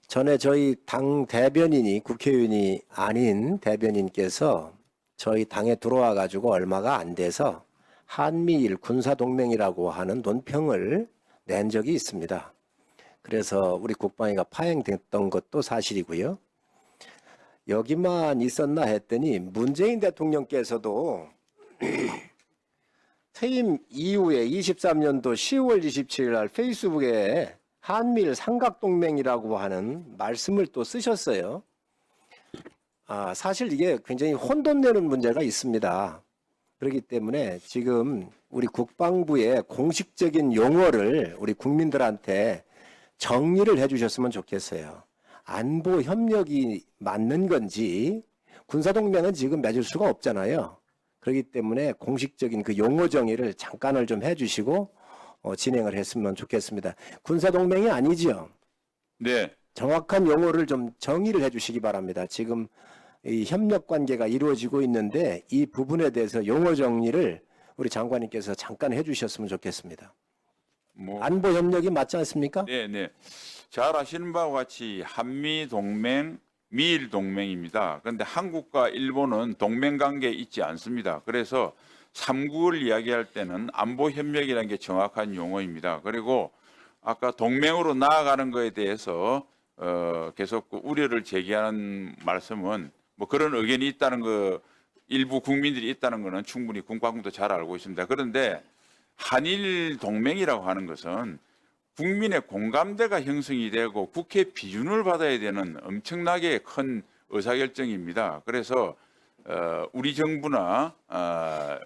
전에 저희 당 대변인이 국회의원이 아닌 대변인께서 저희 당에 들어와 가지고 얼마가 안 돼서 한미일 군사동맹이라고 하는 논평을 낸 적이 있습니다. 그래서 우리 국방위가 파행됐던 것도 사실이고요. 여기만 있었나 했더니 문재인 대통령께서도 퇴임 이후에 23년도 10월 27일 날 페이스북에 한미일 삼각동맹이라고 하는 말씀을 또 쓰셨어요. 사실 이게 굉장히 혼돈되는 문제가 있습니다. 그렇기 때문에 지금 우리 국방부의 공식적인 용어를 우리 국민들한테 정리를 해주셨으면 좋겠어요. 안보 협력이 맞는 건지 군사동맹은 지금 맺을 수가 없잖아요. 그렇기 때문에 공식적인 그 용어 정의를 잠깐을 좀 해주시고 진행을 했으면 좋겠습니다. 군사동맹이 아니지요? 네. 정확한 용어를 좀 정의를 해주시기 바랍니다. 지금 이 협력 관계가 이루어지고 있는데 이 부분에 대해서 용어 정리를 우리 장관님께서 잠깐 해주셨으면 좋겠습니다. 안보 협력이 맞지 않습니까? 네, 네. 잘 아시는 바와 같이 한미 동맹, 미일 동맹입니다. 그런데 한국과 일본은 동맹 관계에 있지 않습니다. 그래서 3국을 이야기할 때는 안보 협력이라는 게 정확한 용어입니다. 그리고 아까 동맹으로 나아가는 것에 대해서 계속 그 우려를 제기하는 말씀은 뭐 그런 의견이 있다는 거, 일부 국민들이 있다는 것은 충분히 국방부도 잘 알고 있습니다. 그런데 한일 동맹이라고 하는 것은 국민의 공감대가 형성이 되고 국회 비준을 받아야 되는 엄청나게 큰 의사결정입니다. 그래서 우리 정부나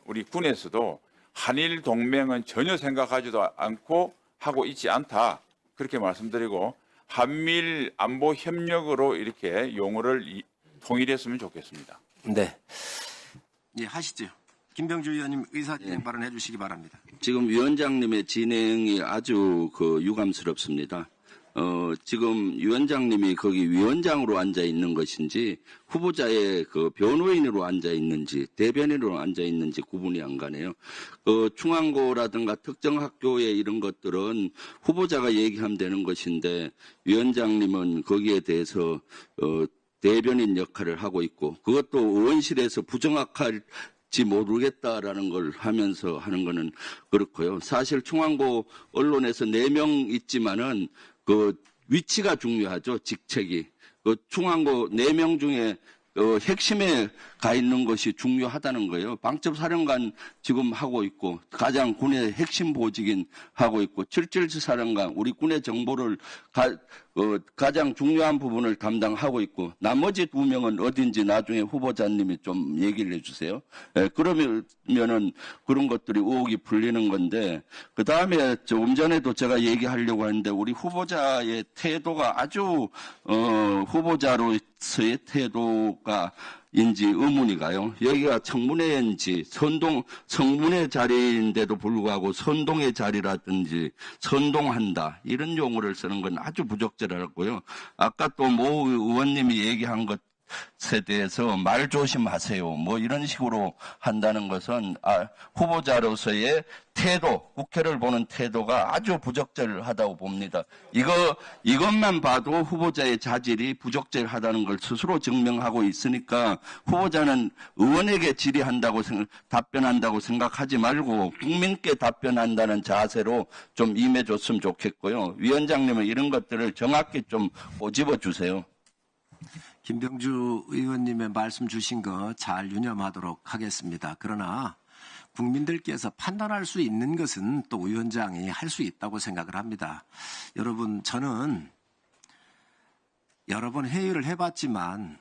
우리 군에서도 한일 동맹은 전혀 생각하지도 않고 하고 있지 않다. 그렇게 말씀드리고 한미일 안보 협력으로 이렇게 용어를 통일했으면 좋겠습니다. 네. 예, 하시죠. 김병주 의원님 의사진행 발언해 주시기 바랍니다. 지금 위원장님의 진행이 아주 유감스럽습니다. 지금 위원장님이 거기 위원장으로 앉아 있는 것인지 후보자의 변호인으로 앉아 있는지 대변인으로 앉아 있는지 구분이 안 가네요. 중앙고라든가 특정 학교의 이런 것들은 후보자가 얘기하면 되는 것인데 위원장님은 거기에 대해서 대변인 역할을 하고 있고 그것도 의원실에서 부정확할지 모르겠다라는 걸 하면서 하는 거는 그렇고요. 사실 중앙고 언론에서 4명 있지만은 그 위치가 중요하죠. 직책이. 그 중앙고 4명 중에 핵심에 가 있는 것이 중요하다는 거예요. 방첩사령관 지금 하고 있고 가장 군의 핵심 보직인 하고 있고 777 사령관 우리 군의 정보를 가장 중요한 부분을 담당하고 있고 나머지 2명은 어딘지 나중에 후보자님이 좀 얘기를 해주세요. 그러면은 그런 것들이 의혹이 풀리는 건데 그 다음에 조금 전에도 제가 얘기하려고 했는데 우리 후보자의 태도가 아주 후보자로서의 태도가 인지 의문이 가요. 여기가 청문회인지 성문회 자리인데도 불구하고 선동의 자리라든지 선동한다 이런 용어를 쓰는 건 아주 부적절하고요. 아까 또 모 의원님이 얘기한 것에 대해서 말 조심하세요. 뭐 이런 식으로 한다는 것은 후보자로서의 태도, 국회를 보는 태도가 아주 부적절하다고 봅니다. 이것만 봐도 후보자의 자질이 부적절하다는 걸 스스로 증명하고 있으니까 후보자는 의원에게 답변한다고 생각하지 말고 국민께 답변한다는 자세로 좀 임해줬으면 좋겠고요. 위원장님은 이런 것들을 정확히 좀 꼬집어 주세요. 김병주 의원님의 말씀 주신 거 잘 유념하도록 하겠습니다. 그러나 국민들께서 판단할 수 있는 것은 또 위원장이 할 수 있다고 생각을 합니다. 여러분, 저는 여러 번 회의를 해봤지만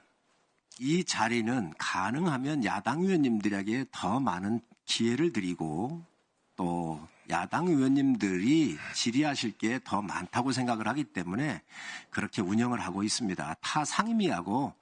이 자리는 가능하면 야당 의원님들에게 더 많은 기회를 드리고 또 야당 의원님들이 질의하실 게 더 많다고 생각을 하기 때문에 그렇게 운영을 하고 있습니다. 타 상임위하고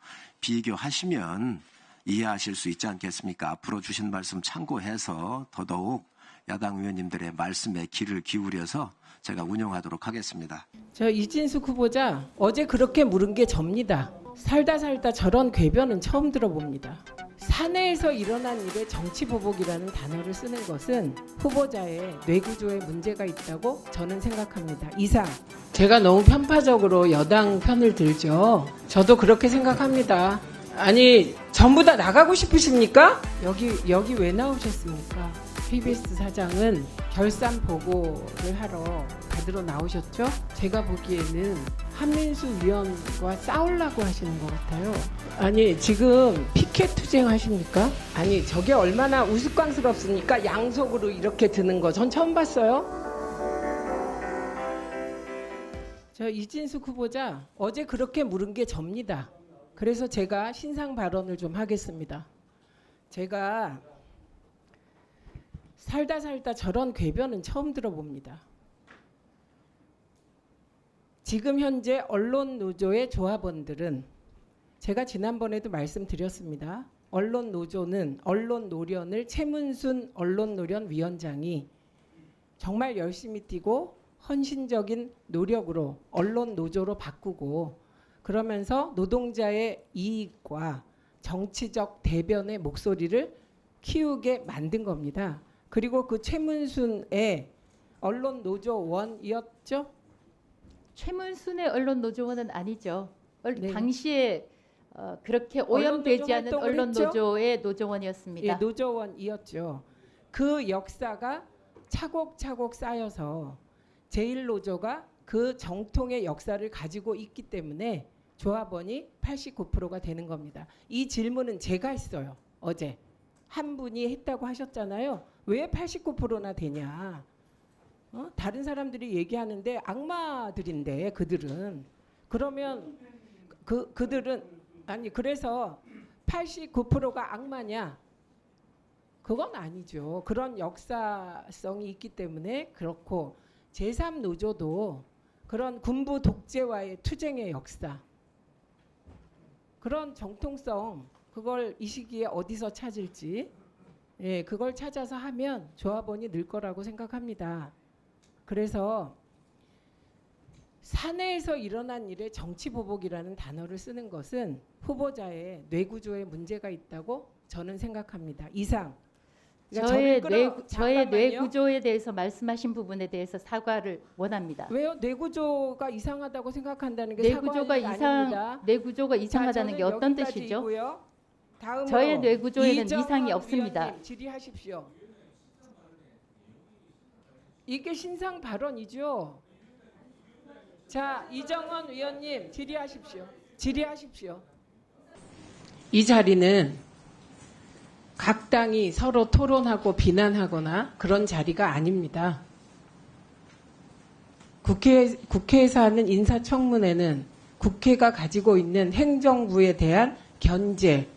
비교하시면 이해하실 수 있지 않겠습니까? 앞으로 주신 말씀 참고해서 더더욱 야당 의원님들의 말씀에 귀를 기울여서 제가 운영하도록 하겠습니다. 저 이진숙 후보자 어제 그렇게 물은 게 접니다. 살다 저런 궤변은 처음 들어봅니다. 사내에서 일어난 일에 정치보복이라는 단어를 쓰는 것은 후보자의 뇌구조에 문제가 있다고 저는 생각합니다. 이상. 제가 너무 편파적으로 여당 편을 들죠. 저도 그렇게 생각합니다. 아니, 전부 다 나가고 싶으십니까? 여기 왜 나오셨습니까? KBS 사장은 결산 보고를 하러 받으러 나오셨죠? 제가 보기에는 한민수 위원과 싸우려고 하시는 것 같아요. 아니, 지금 피켓 투쟁 하십니까? 아니, 저게 얼마나 우스꽝스럽습니까? 양속으로 이렇게 드는 거 전 처음 봤어요. 저 이진숙 후보자 어제 그렇게 물은 게 접니다. 그래서 제가 신상 발언을 좀 하겠습니다. 제가 살다 저런 궤변은 처음 들어봅니다. 지금 현재 언론노조의 조합원들은 제가 지난번에도 말씀드렸습니다. 언론노조는 언론노련을 최문순 언론노련 위원장이 정말 열심히 뛰고 헌신적인 노력으로 언론노조로 바꾸고 그러면서 노동자의 이익과 정치적 대변의 목소리를 키우게 만든 겁니다. 그리고 그 최문순의 언론노조원이었죠? 최문순의 언론노조원은 아니죠. 네. 당시에 그렇게 오염되지 않은 언론노조의 노조원이었습니다. 예, 노조원이었죠. 그 역사가 차곡차곡 쌓여서 제1노조가 그 정통의 역사를 가지고 있기 때문에 조합원이 89%가 되는 겁니다. 이 질문은 제가 했어요. 어제. 한 분이 했다고 하셨잖아요. 왜 89%나 되냐. 다른 사람들이 얘기하는데 악마들인데 그들은. 그러면 그들은 아니 그래서 89%가 악마냐. 그건 아니죠. 그런 역사성이 있기 때문에 그렇고 제3노조도 그런 군부 독재와의 투쟁의 역사 그런 정통성 그걸 이 시기에 어디서 찾을지 예, 그걸 찾아서 하면 조합원이 늘 거라고 생각합니다. 그래서 사내에서 일어난 일에 정치보복이라는 단어를 쓰는 것은 후보자의 뇌구조에 문제가 있다고 저는 생각합니다. 이상. 그러니까 저의 뇌구조에 대해서 말씀하신 부분에 대해서 사과를 원합니다. 왜요? 뇌구조가 이상하다고 생각한다는 게 아닙니다. 뇌구조가 이상하다는 게 어떤 뜻이죠? 저의 뇌구조에는 이상이 없습니다. 질의하십시오. 이게 신상 발언이죠. 자, 이정원 위원님 질의하십시오. 질의하십시오. 이 자리는 각 당이 서로 토론하고 비난하거나 그런 자리가 아닙니다. 국회에서 하는 인사청문회는 국회가 가지고 있는 행정부에 대한 견제,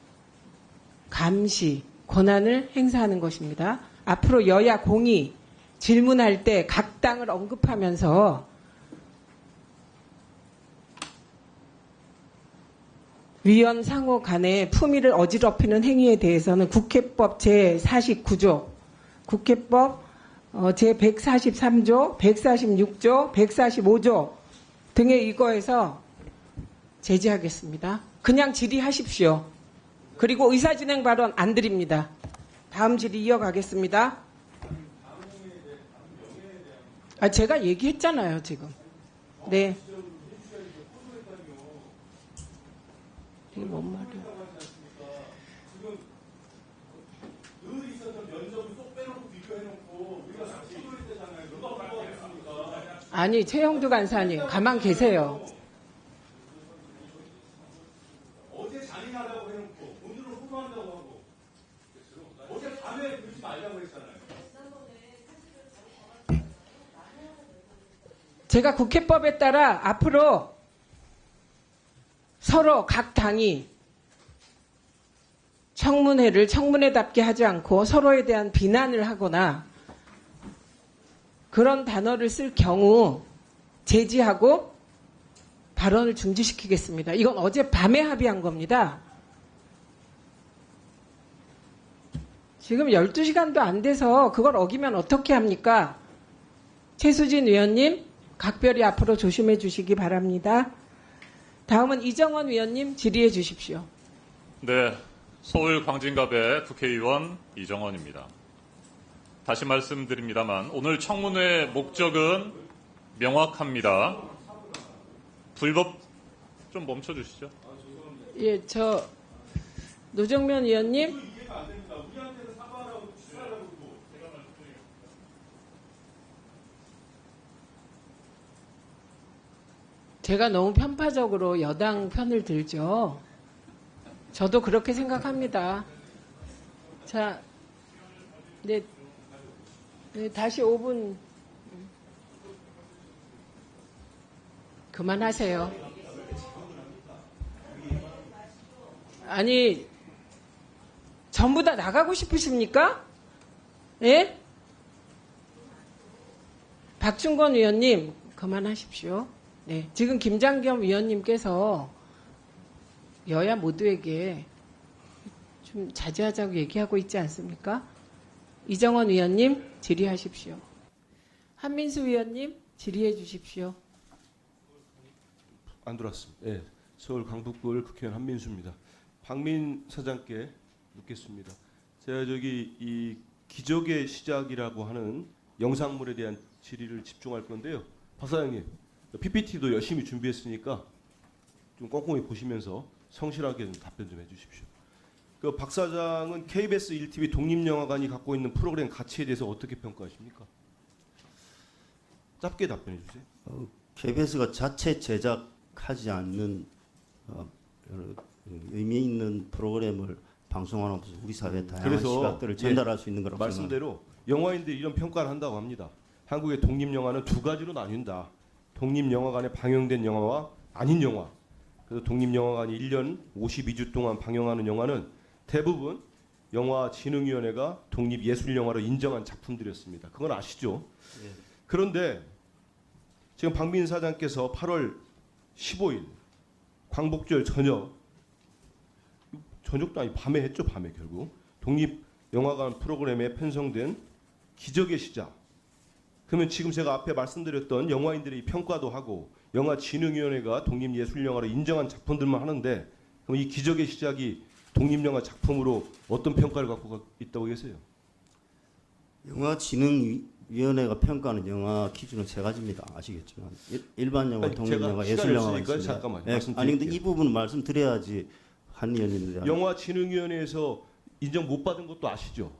감시, 권한을 행사하는 것입니다. 앞으로 여야 공히 질문할 때 각 당을 언급하면서 위원 상호 간의 품위를 어지럽히는 행위에 대해서는 국회법 제49조, 국회법 제143조, 146조, 145조 등에 의거해서 제지하겠습니다. 그냥 질의하십시오. 그리고 의사진행 발언 안 드립니다. 다음 질의 이어가겠습니다. 제가 얘기했잖아요, 지금. 네. 이게 뭔 말이야? 아니, 최영두 간사님, 가만 계세요. 어제 잔인하다고 해놓고 오늘은 후보한다고 하고 어제 밤에 그러지 말라고 했잖아요. 제가 국회법에 따라 앞으로 서로 각 당이 청문회를 청문회답게 하지 않고 서로에 대한 비난을 하거나 그런 단어를 쓸 경우 제지하고 발언을 중지시키겠습니다. 이건 어젯밤에 합의한 겁니다. 지금 12시간도 안 돼서 그걸 어기면 어떻게 합니까? 최수진 의원님, 각별히 앞으로 조심해 주시기 바랍니다. 다음은 이정원 의원님 질의해 주십시오. 네, 서울 광진갑의 국회의원 이정원입니다. 다시 말씀드립니다만 오늘 청문회 목적은 명확합니다. 불법 좀 멈춰주시죠. 예, 노정면 의원님. 제가 너무 편파적으로 여당 편을 들죠. 저도 그렇게 생각합니다. 자, 네, 다시 5분 그만하세요. 아니, 전부 다 나가고 싶으십니까? 예? 박충건 의원님, 그만하십시오. 네, 지금 김장겸 위원님께서 여야 모두에게 좀 자제하자고 얘기하고 있지 않습니까? 이정원 위원님 질의하십시오. 한민수 위원님 질의해 주십시오. 안 들어왔습니다. 예, 서울 강북구을 국회의원 한민수입니다. 박민 사장께 묻겠습니다. 제가 이 기적의 시작이라고 하는 영상물에 대한 질의를 집중할 건데요. 박 사장님, PPT도 열심히 준비했으니까 좀 꼼꼼히 보시면서 성실하게 좀 답변 좀 해주십시오. 박 사장은 KBS 1TV 독립영화관이 갖고 있는 프로그램 가치에 대해서 어떻게 평가하십니까? 짧게 답변해 주세요. KBS가 자체 제작하지 않는 의미 있는 프로그램을 방송하면서 우리 사회의 다양한 시각들을 전달할 수 있는 거라고 말씀대로 영화인들이 이런 평가를 한다고 합니다. 한국의 독립영화는 두 가지로 나뉜다. 독립영화관에 방영된 영화와 아닌 영화. 그래서 독립영화관이 1년 52주 동안 방영하는 영화는 대부분 영화진흥위원회가 독립예술영화로 인정한 작품들이었습니다. 그건 아시죠? 예. 그런데 지금 박민 사장께서 8월 15일 광복절 저녁도 아니 밤에 했죠. 밤에 결국 독립영화관 프로그램에 편성된 기적의 시작. 그러면 지금 제가 앞에 말씀드렸던 영화인들이 평가도 하고 영화진흥위원회가 독립예술영화로 인정한 작품들만 하는데 그럼 이 기적의 시작이 독립영화 작품으로 어떤 평가를 갖고 있다고 계세요? 영화진흥위원회가 평가하는 영화 기준은 세 가지입니다. 아시겠지만 일반 영화, 독립영화, 예술영화가 있습니다. 잠깐만요. 네, 아니 근데 이 부분 말씀드려야지 한 의원님들. 영화진흥위원회에서 인정 못 받은 것도 아시죠?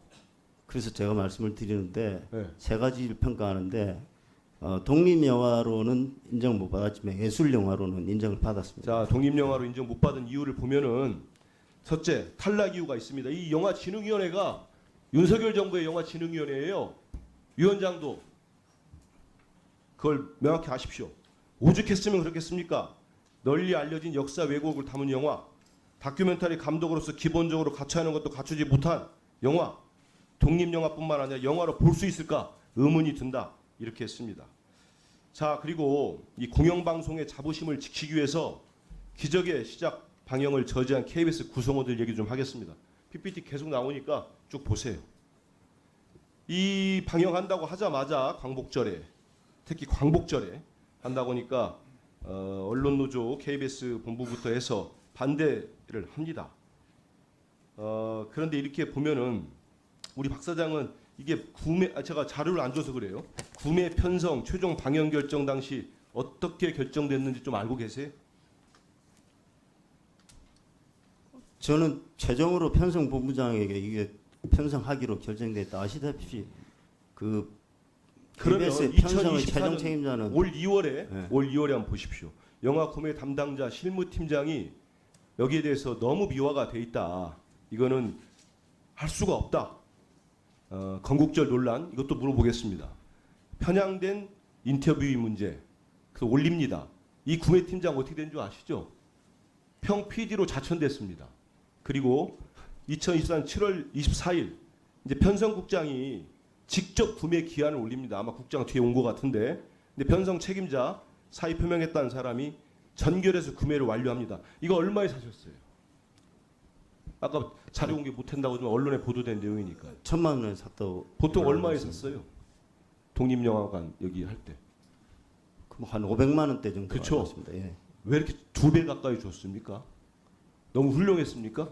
그래서 제가 말씀을 드리는데 네. 세 가지를 평가하는데 독립영화로는 인정 못 받았지만 예술영화로는 인정을 받았습니다. 자, 독립영화로 인정 못 받은 이유를 보면은 첫째, 탈락 이유가 있습니다. 이 영화진흥위원회가 윤석열 정부의 영화진흥위원회예요. 위원장도 그걸 명확히 아십시오. 오죽했으면 그렇겠습니까? 널리 알려진 역사 왜곡을 담은 영화, 다큐멘터리 감독으로서 기본적으로 갖춰야 하는 것도 갖추지 못한 영화, 독립영화뿐만 아니라 영화로 볼 수 있을까 의문이 든다. 이렇게 했습니다. 자, 그리고 이 공영방송의 자부심을 지키기 위해서 기적의 시작 방영을 저지한 KBS 구성원들 얘기 좀 하겠습니다. PPT 계속 나오니까 쭉 보세요. 이 방영한다고 하자마자 광복절에, 특히 광복절에 한다고 하니까 언론노조 KBS 본부부터 해서 반대를 합니다. 그런데 이렇게 보면은 우리 박 사장은 이게 제가 자료를 안 줘서 그래요. 구매 편성 최종 방영 결정 당시 어떻게 결정됐는지 좀 알고 계세요? 저는 최종으로 편성본부장에게 이게 편성하기로 결정됐다. 아시다시피 그 그러면 KBS의 편성의 2024년 최종 책임자는 올 2월에 네. 올 2월에 한번 보십시오. 영화 구매 담당자 실무팀장이 여기에 대해서 너무 미화가 돼 있다. 이거는 할 수가 없다. 건국절 논란 이것도 물어보겠습니다. 편향된 인터뷰의 문제 그래서 올립니다. 이 구매팀장 어떻게 된 줄 아시죠? 평 PD로 자천됐습니다. 그리고 2024년 7월 24일 이제 편성국장이 직접 구매 기한을 올립니다. 아마 국장 뒤에 온 것 같은데 근데 편성 책임자 사의 표명했다는 사람이 전결해서 구매를 완료합니다. 이거 얼마에 사셨어요? 아까 자료 공개 못한다고 좀 언론에 보도된 내용이니까. 1,000만 원에 샀다고. 보통 얼마에 샀어요? 독립영화관 여기 할 때. 그럼 한 500만 원대 정도 그쵸? 받았습니다. 예. 왜 이렇게 2배 가까이 줬습니까? 너무 훌륭했습니까?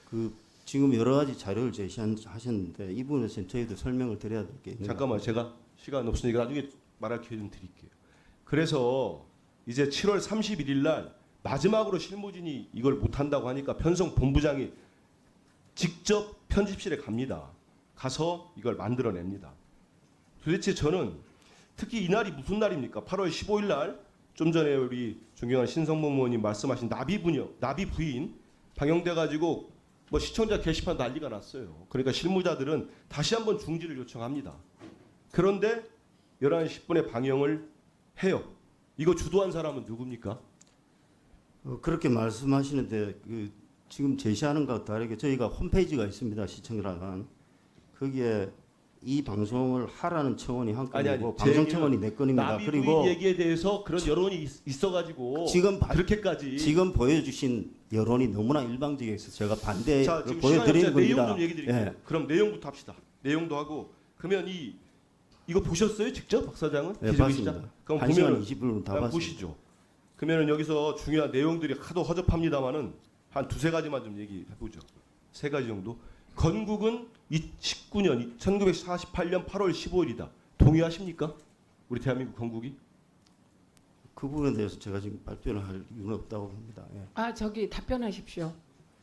그 지금 여러 가지 자료를 제시하셨는데 이 부분에서 저희도 설명을 드려야 될 게 있는 잠깐만, 제가 시간 없으니까 나중에 말할 기회 좀 드릴게요. 그래서 이제 7월 31일 날 마지막으로 실무진이 이걸 못한다고 하니까 편성 본부장이 직접 편집실에 갑니다. 가서 이걸 만들어냅니다. 도대체 저는 특히 이날이 무슨 날입니까? 8월 15일 날 좀 전에 우리 존경하는 신성범 의원님 말씀하신 나비 부인 방영돼 가지고 뭐 시청자 게시판 난리가 났어요. 그러니까 실무자들은 다시 한번 중지를 요청합니다. 그런데 11시 10분에 방영을 해요. 이거 주도한 사람은 누굽니까? 그렇게 말씀하시는데 그 지금 제시하는 것과 다르게 저희가 홈페이지가 있습니다. 시청자관. 거기에 이 방송을 하라는 청원이 한 건이고 방송 청원이 네 건입니다. 그리고 나비 얘기에 대해서 그런 여론이 있어가지고 지금 그렇게까지 지금 보여주신 여론이 너무나 일방적이어서 제가 반대 자, 지금 보여드리는 겁니다. 내용 좀 얘기 드릴게요. 예. 그럼 내용부터 합시다. 내용도 하고 그러면 이거 보셨어요? 직접 박 사장은? 네, 기적의 봤습니다. 시작? 그럼 1시간 20분 다 봤습니다. 보시죠. 그러면은 여기서 중요한 내용들이 하도 허접합니다만은 한 두세 가지만 좀 얘기해 보죠. 세 가지 정도. 건국은 1948년 8월 15일이다. 동의하십니까? 우리 대한민국 건국이? 그 부분에 대해서 제가 지금 발표를 할 이유는 없다고 봅니다. 예. 아, 저기 답변하십시오.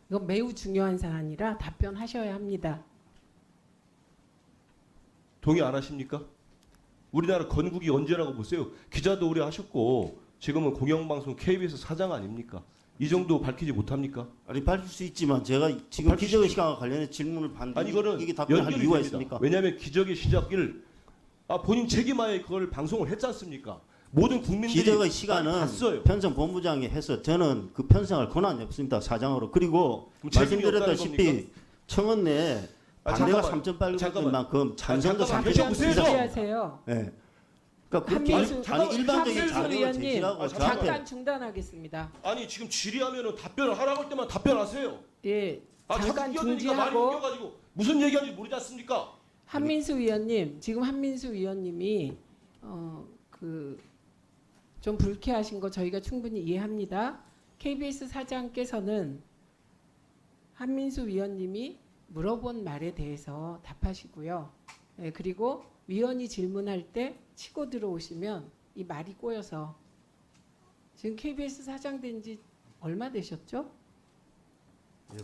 이건 매우 중요한 사안이라 답변하셔야 합니다. 동의 안 하십니까? 우리나라 건국이 언제라고 보세요? 기자도 오래 하셨고 지금은 공영방송 KBS 사장 아닙니까? 이 정도 밝히지 못합니까? 아니 밝힐 수 있지만 제가 지금 기적의 시간과 관련해 질문을 받는데 아니 이거는 이게 답변할 연결이 이유가 됩니다. 있습니까? 왜냐하면 기적의 시작일 본인 책임하에 그걸 방송을 했지 않습니까? 모든 국민들이 기적의 시간은 봤어요. 편성 본부장이 해서 저는 그 편성할 권한이 없습니다. 사장으로. 그리고 그럼 책임이 말씀드렸다시피 청원 내에 반대가 잠깐만. 3,800만큼 찬성도 하세요. 네. 그러니까 한민수 일반적인 자료를 의원님 제시하고 저한테 잠깐 중단하겠습니다. 아니 지금 질의하면은 답변을 하라고 할 때만 답변하세요. 예, 잠깐 자꾸 끼어드니까 말이 중지하고 웃겨가지고 무슨 얘기하는지 모르지 않습니까? 한민수 의원님, 지금 한민수 의원님이 그 좀 불쾌하신 거 저희가 충분히 이해합니다. KBS 사장께서는 한민수 위원님이 물어본 말에 대해서 답하시고요. 예, 그리고 위원이 질문할 때 치고 들어오시면 이 말이 꼬여서 지금 KBS 사장 된 지 얼마 되셨죠?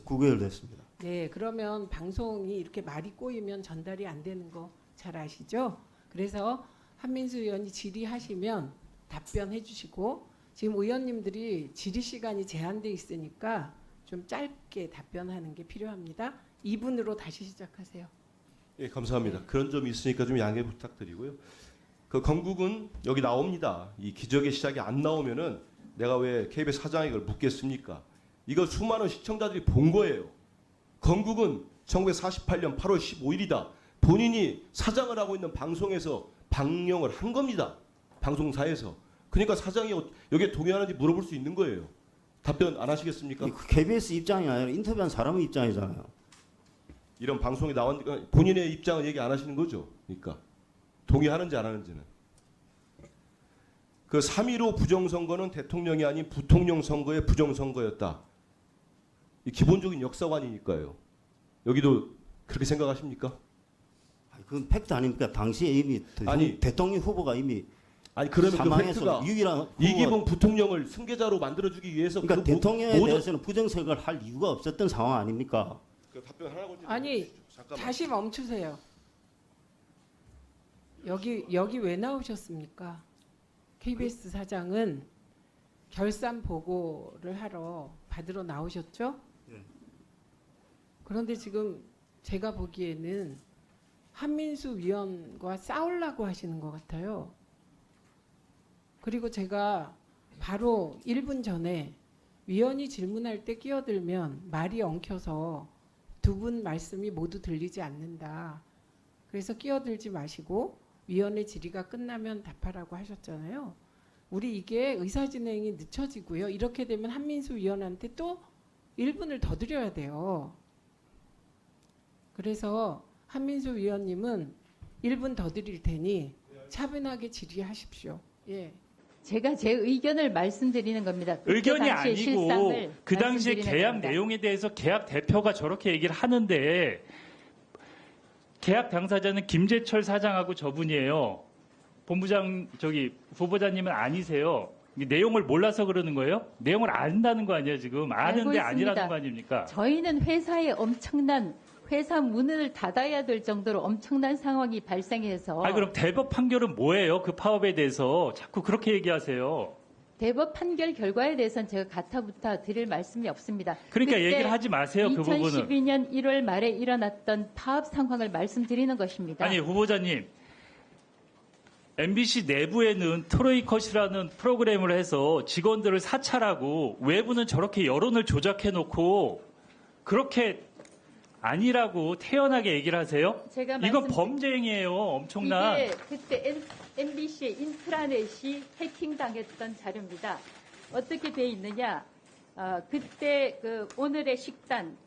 9개월 됐습니다. 네, 그러면 방송이 이렇게 말이 꼬이면 전달이 안 되는 거 잘 아시죠? 그래서 한민수 의원이 질의하시면 답변해 주시고 지금 의원님들이 질의 시간이 제한돼 있으니까 좀 짧게 답변하는 게 필요합니다. 2분으로 다시 시작하세요. 예, 감사합니다. 그런 점이 있으니까 좀 양해 부탁드리고요. 그 건국은 여기 나옵니다. 이 기적의 시작이 안 나오면은 내가 왜 KBS 사장이 이걸 묻겠습니까? 이거 수많은 시청자들이 본 거예요. 건국은 1948년 8월 15일이다. 본인이 사장을 하고 있는 방송에서 방영을 한 겁니다. 방송사에서. 그러니까 사장이 여기에 동의하는지 물어볼 수 있는 거예요. 답변 안 하시겠습니까? KBS 입장이 아니라 인터뷰한 사람의 입장이잖아요. 이런 방송에 나온 본인의 입장은 얘기 안 하시는 거죠. 그러니까 동의하는지 안 하는지는. 그 3.15 부정선거는 대통령이 아닌 부통령 선거의 부정선거였다. 이 기본적인 역사관이니까요. 여기도 그렇게 생각하십니까? 그건 팩트 아닙니까? 당시에 이미 대통령 후보가 이미 그러면 그 사망해서 팩트가 이기봉 부통령을 승계자로 만들어주기 위해서 그러니까 대통령에 대해서는 부정선거를 할 이유가 없었던 상황 아닙니까? 그 답변 하라고 아니 다시 멈추세요. 여기 왜 나오셨습니까? KBS 사장은 결산 보고를 받으러 나오셨죠? 네. 그런데 지금 제가 보기에는 한민수 위원과 싸우려고 하시는 것 같아요. 그리고 제가 바로 1분 전에 위원이 질문할 때 끼어들면 말이 엉켜서 두 분 말씀이 모두 들리지 않는다. 그래서 끼어들지 마시고 위원의 질의가 끝나면 답하라고 하셨잖아요. 우리 이게 의사진행이 늦춰지고요. 이렇게 되면 한민수 위원한테 또 1분을 더 드려야 돼요. 그래서 한민수 위원님은 1분 더 드릴 테니 차분하게 질의하십시오. 예. 제가 제 의견을 말씀드리는 겁니다. 의견이 당시의 아니고 실상을 그 당시에 말씀드리는 계약 겁니다. 내용에 대해서 계약 대표가 저렇게 얘기를 하는데 계약 당사자는 김재철 사장하고 저분이에요. 본부장 후보자님은 아니세요. 이 내용을 몰라서 그러는 거예요? 내용을 안다는 거 아니에요 지금? 아는데 있습니다. 아니라는 거 아닙니까? 저희는 회사에 엄청난 회사 문을 닫아야 될 정도로 엄청난 상황이 발생해서 아니 그럼 대법 판결은 뭐예요? 그 파업에 대해서 자꾸 그렇게 얘기하세요. 대법 판결 결과에 대해서는 제가 가타부타 드릴 말씀이 없습니다. 그러니까 그때 얘기를 하지 마세요. 그 부분은. 2012년 1월 말에 일어났던 파업 상황을 말씀드리는 것입니다. 아니 후보자님, MBC 내부에는 트로이컷이라는 프로그램을 해서 직원들을 사찰하고 외부는 저렇게 여론을 조작해놓고 그렇게 아니라고 태연하게 얘기를 하세요? 제가 이건 말씀- 범죄 행위예요. 엄청난. 이게 그때 MBC의 인트라넷이 해킹당했던 자료입니다. 어떻게 돼 있느냐? 그때 그 오늘의 식단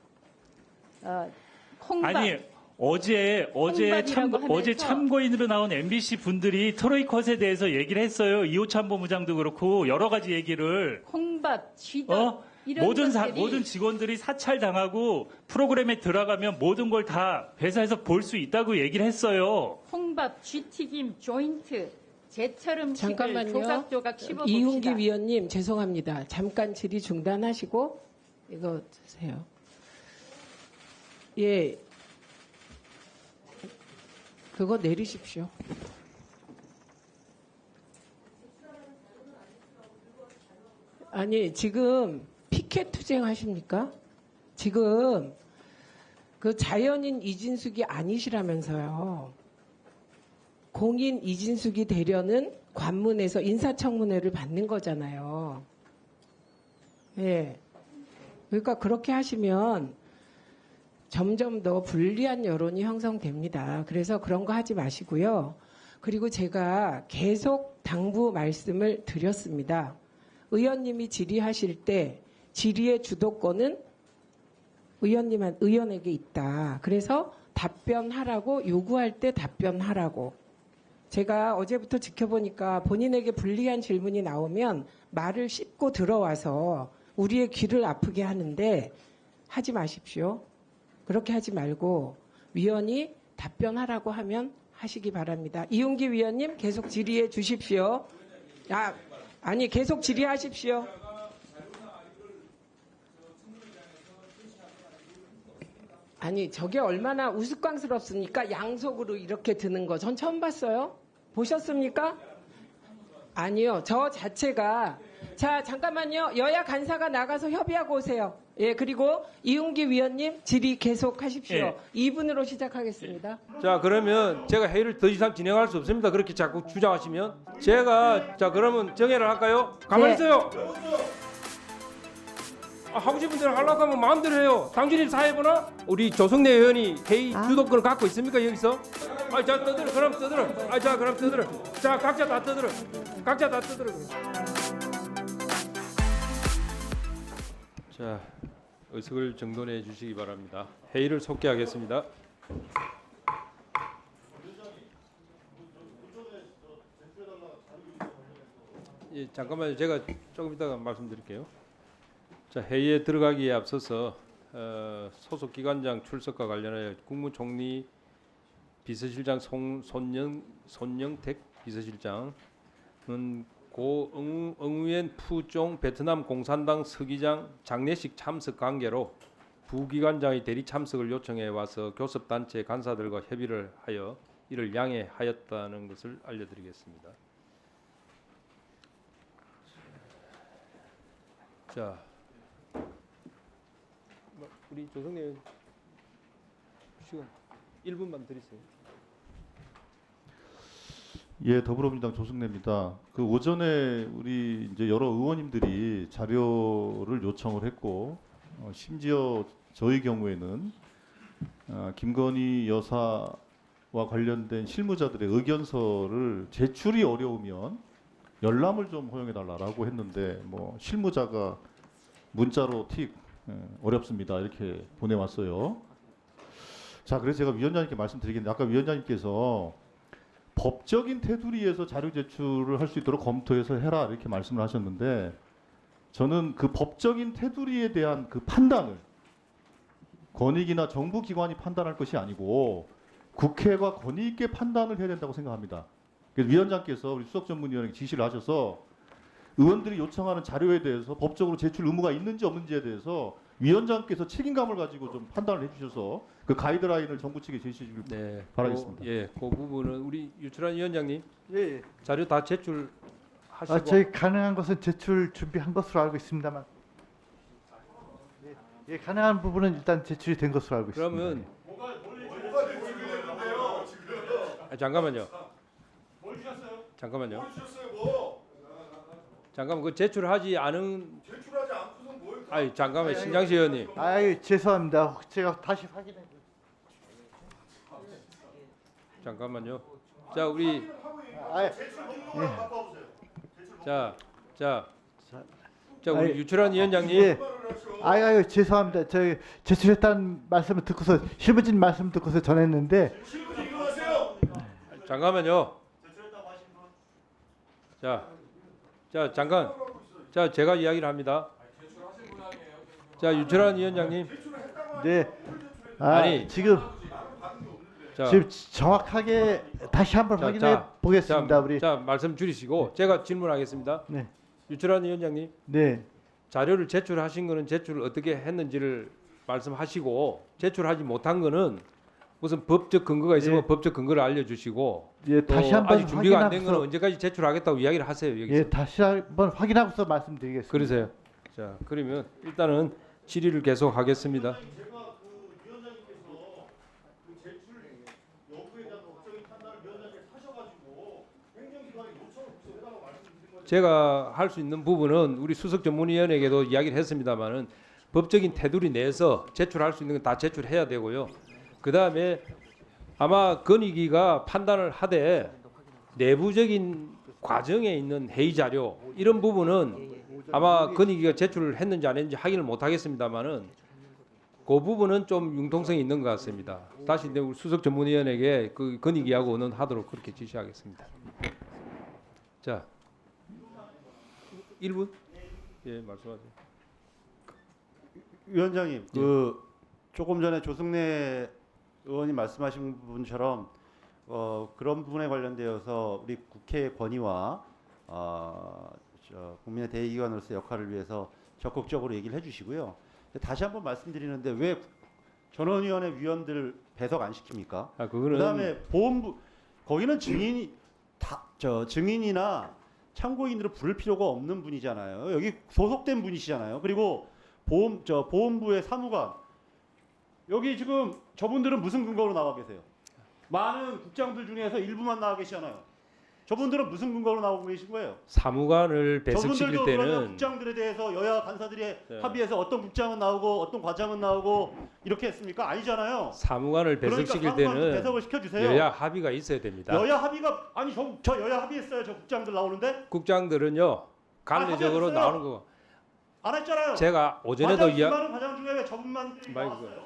콩밥 아니 어제 하면서 참고인으로 나온 MBC 분들이 트로이컷에 대해서 얘기를 했어요. 이호찬 본부장도 그렇고 여러 가지 얘기를. 콩밥 쥐덕 이런 모든 것들이 직원들이 사찰당하고 프로그램에 들어가면 모든 걸 다 회사에서 볼 수 있다고 얘기를 했어요. 콩밥, 쥐튀김, 조인트, 제철 음식을 잠깐만요. 조각조각 씹어봅시다. 이훈기 위원님 죄송합니다. 잠깐 질의 중단하시고 이거 주세요. 예, 그거 내리십시오. 아니 지금 피켓 투쟁 하십니까? 지금 그 자연인 이진숙이 아니시라면서요. 공인 이진숙이 되려는 관문에서 인사청문회를 받는 거잖아요. 예. 그러니까 그렇게 하시면 점점 더 불리한 여론이 형성됩니다. 그래서 그런 거 하지 마시고요. 그리고 제가 계속 당부 말씀을 드렸습니다. 의원님이 질의하실 때 질의의 주도권은 의원에게 있다. 그래서 답변하라고 요구할 때 답변하라고. 제가 어제부터 지켜보니까 본인에게 불리한 질문이 나오면 말을 씹고 들어와서 우리의 귀를 아프게 하는데 하지 마십시오. 그렇게 하지 말고 위원이 답변하라고 하면 하시기 바랍니다. 이훈기 위원님 계속 질의해 주십시오. 아니 계속 질의하십시오. 아니 저게 얼마나 우스꽝스럽습니까? 양속으로 이렇게 드는 거 전 처음 봤어요. 보셨습니까? 아니요. 저 자체가 자 잠깐만요. 여야 간사가 나가서 협의하고 오세요. 예, 그리고 이훈기 위원님 질의 계속 하십시오. 예. 2분으로 시작하겠습니다. 자, 그러면 제가 회의를 더 이상 진행할 수 없습니다. 그렇게 자꾸 주장하시면 제가 자 그러면 정회를 할까요? 가만히 네. 있어요. 하고 싶은 대로 하려고 하면 마음대로 해요. 당신이 사회보나 우리 조성래 의원이 회의 주도권을 갖고 있습니까 여기서? 자 떠들어. 그럼 떠들어. 자 그럼 떠들어. 자 각자 다 떠들어. 각자 다 떠들어. 자 의석을 정돈해 주시기 바랍니다. 회의를 속개하겠습니다. 예, 잠깐만요. 제가 조금 이따가 말씀드릴게요. 자, 회의에 들어가기에 앞서서 소속 기관장 출석과 관련하여 국무총리 비서실장 손영택 비서실장은 고 응우엔 푸종 베트남 공산당 서기장 장례식 참석 관계로 부기관장의 대리 참석을 요청해 와서 교섭단체 간사들과 협의를 하여 이를 양해하였다는 것을 알려드리겠습니다. 자, 우리 조성래 의원 시간 1분만 드리세요. 예, 더불어민주당 조승래입니다. 그 오전에 우리 이제 여러 의원님들이 자료를 요청을 했고, 심지어 저희 경우에는 김건희 여사와 관련된 실무자들의 의견서를 제출이 어려우면 열람을 좀 허용해 달라고 했는데 뭐 실무자가 문자로 틱 어렵습니다. 이렇게 보내왔어요. 자, 그래서 제가 위원장님께 말씀드리겠는데 아까 위원장님께서 법적인 테두리에서 자료 제출을 할 수 있도록 검토해서 해라 이렇게 말씀을 하셨는데 저는 그 법적인 테두리에 대한 그 판단을 권익이나 정부 기관이 판단할 것이 아니고 국회가 권위 있게 판단을 해야 된다고 생각합니다. 그래서 위원장께서 우리 수석 전문위원에게 지시를 하셔서 의원들이 요청하는 자료에 대해서 법적으로 제출 의무가 있는지 없는지에 대해서 위원장께서 책임감을 가지고 좀 판단을 해주셔서 그 가이드라인을 정부 측에 제시해 주길 바라겠습니다. 그 부분은 우리 유출한 위원장님 예. 자료 다 제출하시고 저희 가능한 것은 제출 준비한 것으로 알고 있습니다만 예, 가능한 부분은 일단 제출이 된 것으로 알고 있습니다. 그러면 잠깐만요. 잠깐만요. 잠깐만 그 제출하지 않은 아니 잠깐만 신장식 의원님. 아유 죄송합니다. 제가 다시 확인해. 잠깐만요. 자 우리 자 우리 유출한 위원장님. 예. 아유 죄송합니다. 저희 제출했다는 말씀을 듣고서 실무진 말씀 듣고서 전했는데. 잠깐만요. 자 잠깐. 자 제가 이야기를 합니다. 자 유출한 위원장님. 네. 아니 지금 정확하게 다시 한번 확인해 보겠습니다. 우리. 자 말씀 줄이시고 제가 질문하겠습니다. 네. 유출한 위원장님. 네. 자료를 제출하신 거는 제출을 어떻게 했는지를 말씀하시고 제출하지 못한 거는 무슨 법적 근거가 있으면 법적 근거를 알려주시고 다시 또 한번 아직 준비가 안 된 거는 확인하고서- 언제까지 제출하겠다고 이야기를 하세요. 여기서. 예, 다시 한번 확인하고서 말씀드리겠습니다. 그러세요. 자 그러면 일단은 질의를 계속 하겠습니다. 제가 할 수 있는 부분은 우리 수석 전문위원에게도 이야기를 했습니다만은 법적인 테두리 내에서 제출할 수 있는 건 다 제출해야 되고요. 그 다음에 아마 건의기가 판단을 하되 내부적인 과정에 있는 회의 자료 이런 부분은 아마 건의기가 제출을 했는지 안 했는지 확인을 못 하겠습니다만은 그 부분은 좀 융통성이 있는 것 같습니다. 다시 이제 우리 수석 전문위원에게 그 건의기하고 의논하도록 그렇게 지시하겠습니다. 자. 1분? 예, 말씀하세요. 위원장님, 조금 전에 조승래 의원이 말씀하신 부분처럼 그런 부분에 관련되어서 우리 국회의 권위와 국민의 대의기관으로서 역할을 위해서 적극적으로 얘기를 해주시고요. 다시 한번 말씀드리는데 왜 전원위원회 위원들 배석 안 시킵니까? 그다음에 보험부 거기는 증인이나 참고인들을 부를 필요가 없는 분이잖아요. 여기 소속된 분이시잖아요. 그리고 보험부의 사무관 여기 지금 저분들은 무슨 근거로 나와 계세요? 많은 국장들 중에서 일부만 나와 계시잖아요. 저분들은 무슨 근거로 나오고 계신 거예요? 사무관을 배석시킬 저분들도 그러면 때는 국장들에 대해서 여야 간사들이 네. 합의해서 어떤 국장은 나오고 어떤 과장은 나오고 이렇게 했습니까? 아니잖아요. 사무관을 배석시킬 그러니까 사무관도 때는 배석을 시켜주세요. 여야 합의가 있어야 됩니다. 여야 합의가 아니 저 여야 합의했어요. 저 국장들 나오는데 국장들은요 관례적으로 합의했어요. 나오는 거. 안 했잖아요. 제가 오전에도 과장 중에 왜 저분만 나왔어요?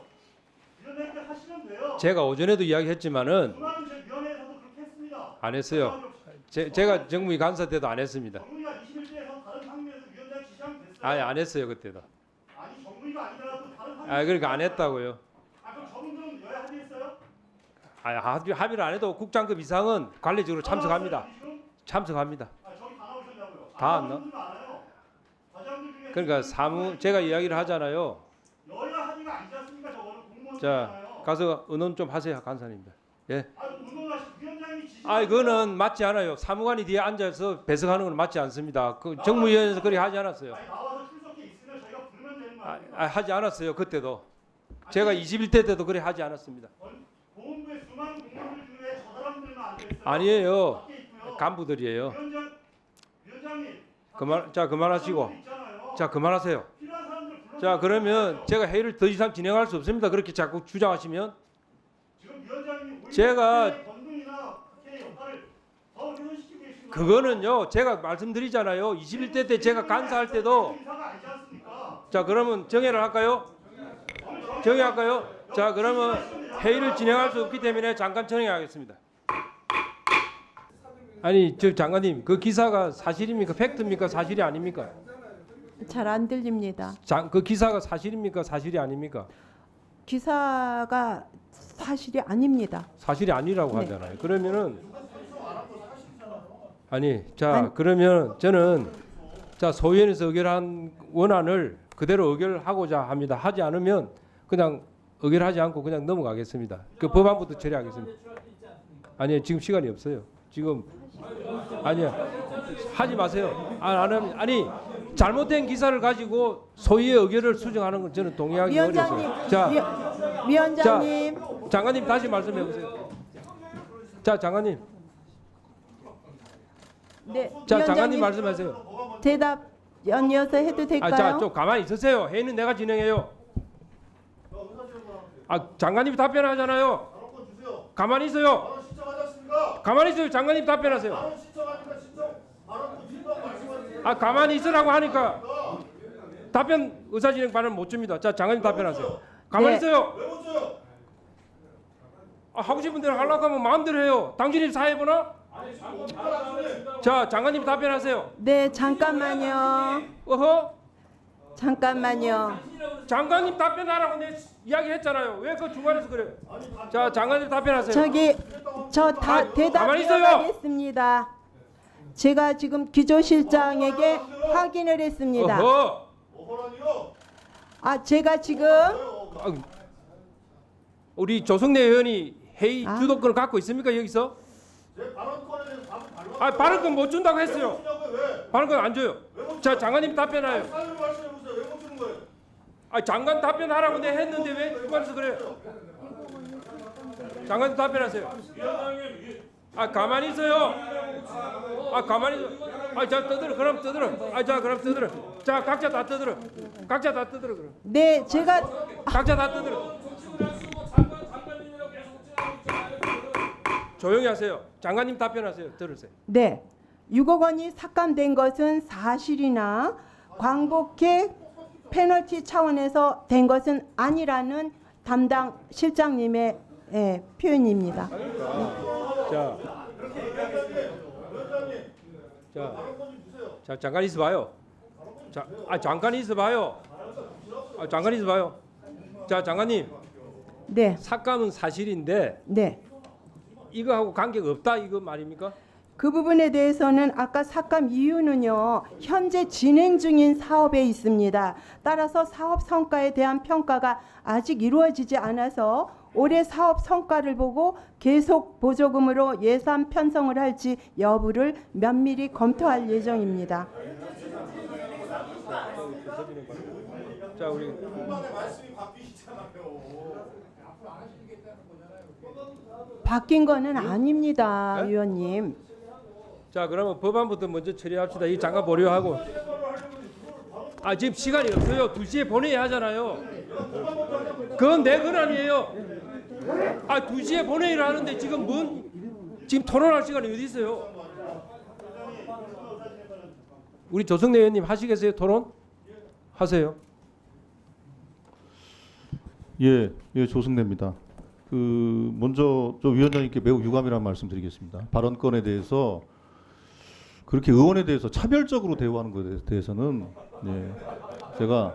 위원장님께 하시면 돼요. 제가 오전에도 이야기했지만은 수많은 제 위원회에서도 그렇게 했습니다. 안 했어요. 제가 정무위 간사 때도 안 했습니다. 정무위가 21대에서 다른 상임위에서 위원장 지시하면 됐어요. 아니 안 했어요 그때도. 아니 정무위가 아니더라도 다른 상임위. 그러니까 안 했다고요. 그럼 저분들은 여야 합의했어요? 합의를 안 해도 국장급 이상은 관례적으로 참석합니다. 참석합니다. 저기 다 나오셨냐고요? 다 안 나. 그러니까 제가 이야기를 하잖아요. 여야 합의가 아니지 않습니까? 저거는 공무원. 자 가서 의논 좀 하세요 간사님들. 예. 위원장님이 지시. 그거는 맞지 않아요. 사무관이 뒤에 앉아서 배석하는 건 맞지 않습니다. 그 정무위원회에서 그렇게 하지 않았어요. 나와서 출석해 있으면 저희가 부르면 되는 거 아니에요? 하지 않았어요 그때도. 제가 21대 때도 그래 하지 않았습니다. 보험부의 수많은 공무원들 중에 저 사람들만 안 됐어요. 아니에요. 간부들이에요. 위원장님. 그만하시고. 자 그만하세요. 자 그러면 제가 회의를 더 이상 진행할 수 없습니다. 그렇게 자꾸 주장하시면. 제가 그거는요 제가 말씀드리잖아요. 21대 때 제가 간사할 때도 자, 그러면 정회를 할까요? 정회할까요? 자, 그러면 회의를 진행할 수 없기 때문에 잠깐 정회하겠습니다. 아니, 저 장관님, 그 기사가 사실입니까? 팩트입니까? 사실이 아닙니까? 잘 안 들립니다. 그 기사가 사실입니까? 사실이 아닙니까? 기사가 사실이 아닙니다. 사실이 아니라고 네. 하잖아요. 그러면은 자, 그러면 저는 자, 소위원회에서 의결한 원안을 그대로 의결하고자 합니다. 하지 않으면 그냥 의결하지 않고 그냥 넘어가겠습니다. 그 법안부터 처리하겠습니다. 아니요, 지금 시간이 없어요. 지금 아니요, 하지 마세요. 아니, 잘못된 기사를 가지고 소위의 의결을 수정하는 건 저는 동의하기 위원장님, 어려워요. 자, 위원장님. 자, 장관님 다시 말씀해 보세요. 자, 장관님. 네, 자, 위원장님, 장관님 말씀하세요. 대답 연이어서 해도 될까요? 자, 좀 가만히 있으세요. 회의는 내가 진행해요. 장관님이 답변하잖아요. 가만히 있어요. 가만히 있어요. 장관님 답변하세요. 가만히 있으라고 하니까 답변 의사진행 발언 못 줍니다. 자, 장관님 답변하세요. 가만히 네. 있어요. 하고 싶은 대로 하려고 하면 마음대로 해요. 당신이 사회보나? 자, 장관님 답변하세요. 네, 잠깐만요. 어허? 잠깐만요. 장관님 답변하라고 내 이야기했잖아요. 왜 그 중간에서 그래요? 자, 장관님 답변하세요. 저 다 대답 가만히 있어요. 이어가겠습니다. 제가 지금 기조실장에게 확인을 했습니다. 어허. 제가 지금 우리 조성래 의원이 회의 주도권을 갖고 있습니까, 여기서? 발언권 못 준다고 했어요. 발언권 안 줘요. 자, 장관님 답변해요. 장관 답변하라고 내가 했는데 왜 중간에서 그래요? 장관님 답변하세요. 가만히 있어요. 가만히 있어. 자, 떠들어. 그럼 떠들어. 자, 그럼 떠들어. 자, 각자 다 떠들어. 각자 다 떠들어. 그럼. 네, 제가 각자 다 떠들어. 조용히 하세요. 장관님 답변하세요. 들으세요. 네, 6억 원이 삭감된 것은 사실이나 광복회 페널티 차원에서 된 것은 아니라는 담당 실장님의 표현입니다. 자, 잠깐 있어봐요. 잠깐 있어봐요. 잠깐 있어봐요. 자, 장관님. 네. 삭감은 사실인데. 네. 이거하고 관계가 없다 이거 말입니까? 그 부분에 대해서는 아까 삭감 이유는요, 현재 진행 중인 사업에 있습니다. 따라서 사업 성과에 대한 평가가 아직 이루어지지 않아서 올해 사업 성과를 보고 계속 보조금으로 예산 편성을 할지 여부를 면밀히 검토할 예정입니다. 자, 우리 바뀐 거는 아닙니다, 네? 위원님. 자, 그러면 법안부터 먼저 처리합시다. 이 장관 보류하고. 지금 시간이 없어요. 2시에 본회의 하잖아요. 그건 내 권한이에요. 2시에 본회의를 하는데 지금 지금 토론할 시간이 어디 있어요? 우리 조성래 의원님 하시겠어요? 토론? 하세요. 예, 조승래입니다. 먼저 저 위원장님께 매우 유감이라는 말씀드리겠습니다. 발언권에 대해서 그렇게 의원에 대해서 차별적으로 대우하는 것에 대해서는 제가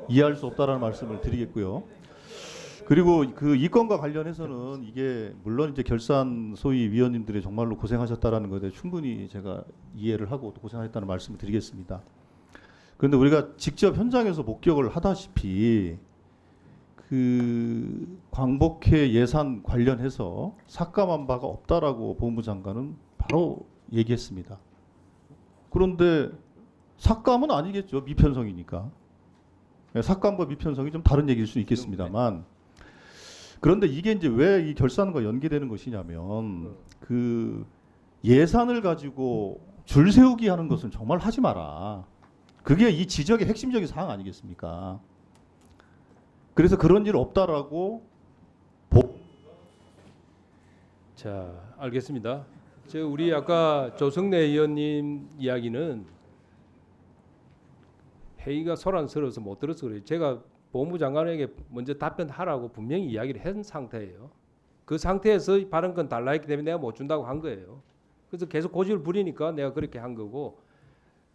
이해할 수 없다라는 말씀을 드리겠고요. 그리고 이 건과 관련해서는 이게 물론 이제 결산 소위 위원님들이 정말로 고생하셨다라는 것에 충분히 제가 이해를 하고 또 고생하셨다는 말씀을 드리겠습니다. 그런데 우리가 직접 현장에서 목격을 하다시피 광복회 예산 관련해서 삭감한 바가 없다라고 법무부 장관은 바로 얘기했습니다. 그런데 삭감은 아니겠죠. 미편성이니까. 삭감과 미편성이 좀 다른 얘기일 수 있겠습니다만, 그런데 이게 이제 왜 이 결산과 연계되는 것이냐면 예산을 가지고 줄 세우기 하는 것은 정말 하지 마라. 그게 이 지적의 핵심적인 사항 아니겠습니까? 그래서 그런 일 없다라고 자, 알겠습니다. 우리 아까 조성래 의원님 이야기는 회의가 소란스러워서 못 들어서 그래요. 제가 법무부 장관에게 먼저 답변하라고 분명히 이야기를 한 상태예요. 그 상태에서 발언권 달라 했기 때문에 내가 못 준다고 한 거예요. 그래서 계속 고집을 부리니까 내가 그렇게 한 거고,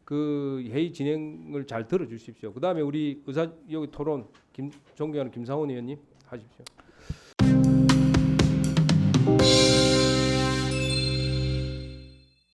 그 회의 진행을 잘 들어주십시오. 그 다음에 우리 의사 여기 토론 존경하는 김상원 의원님 하십시오.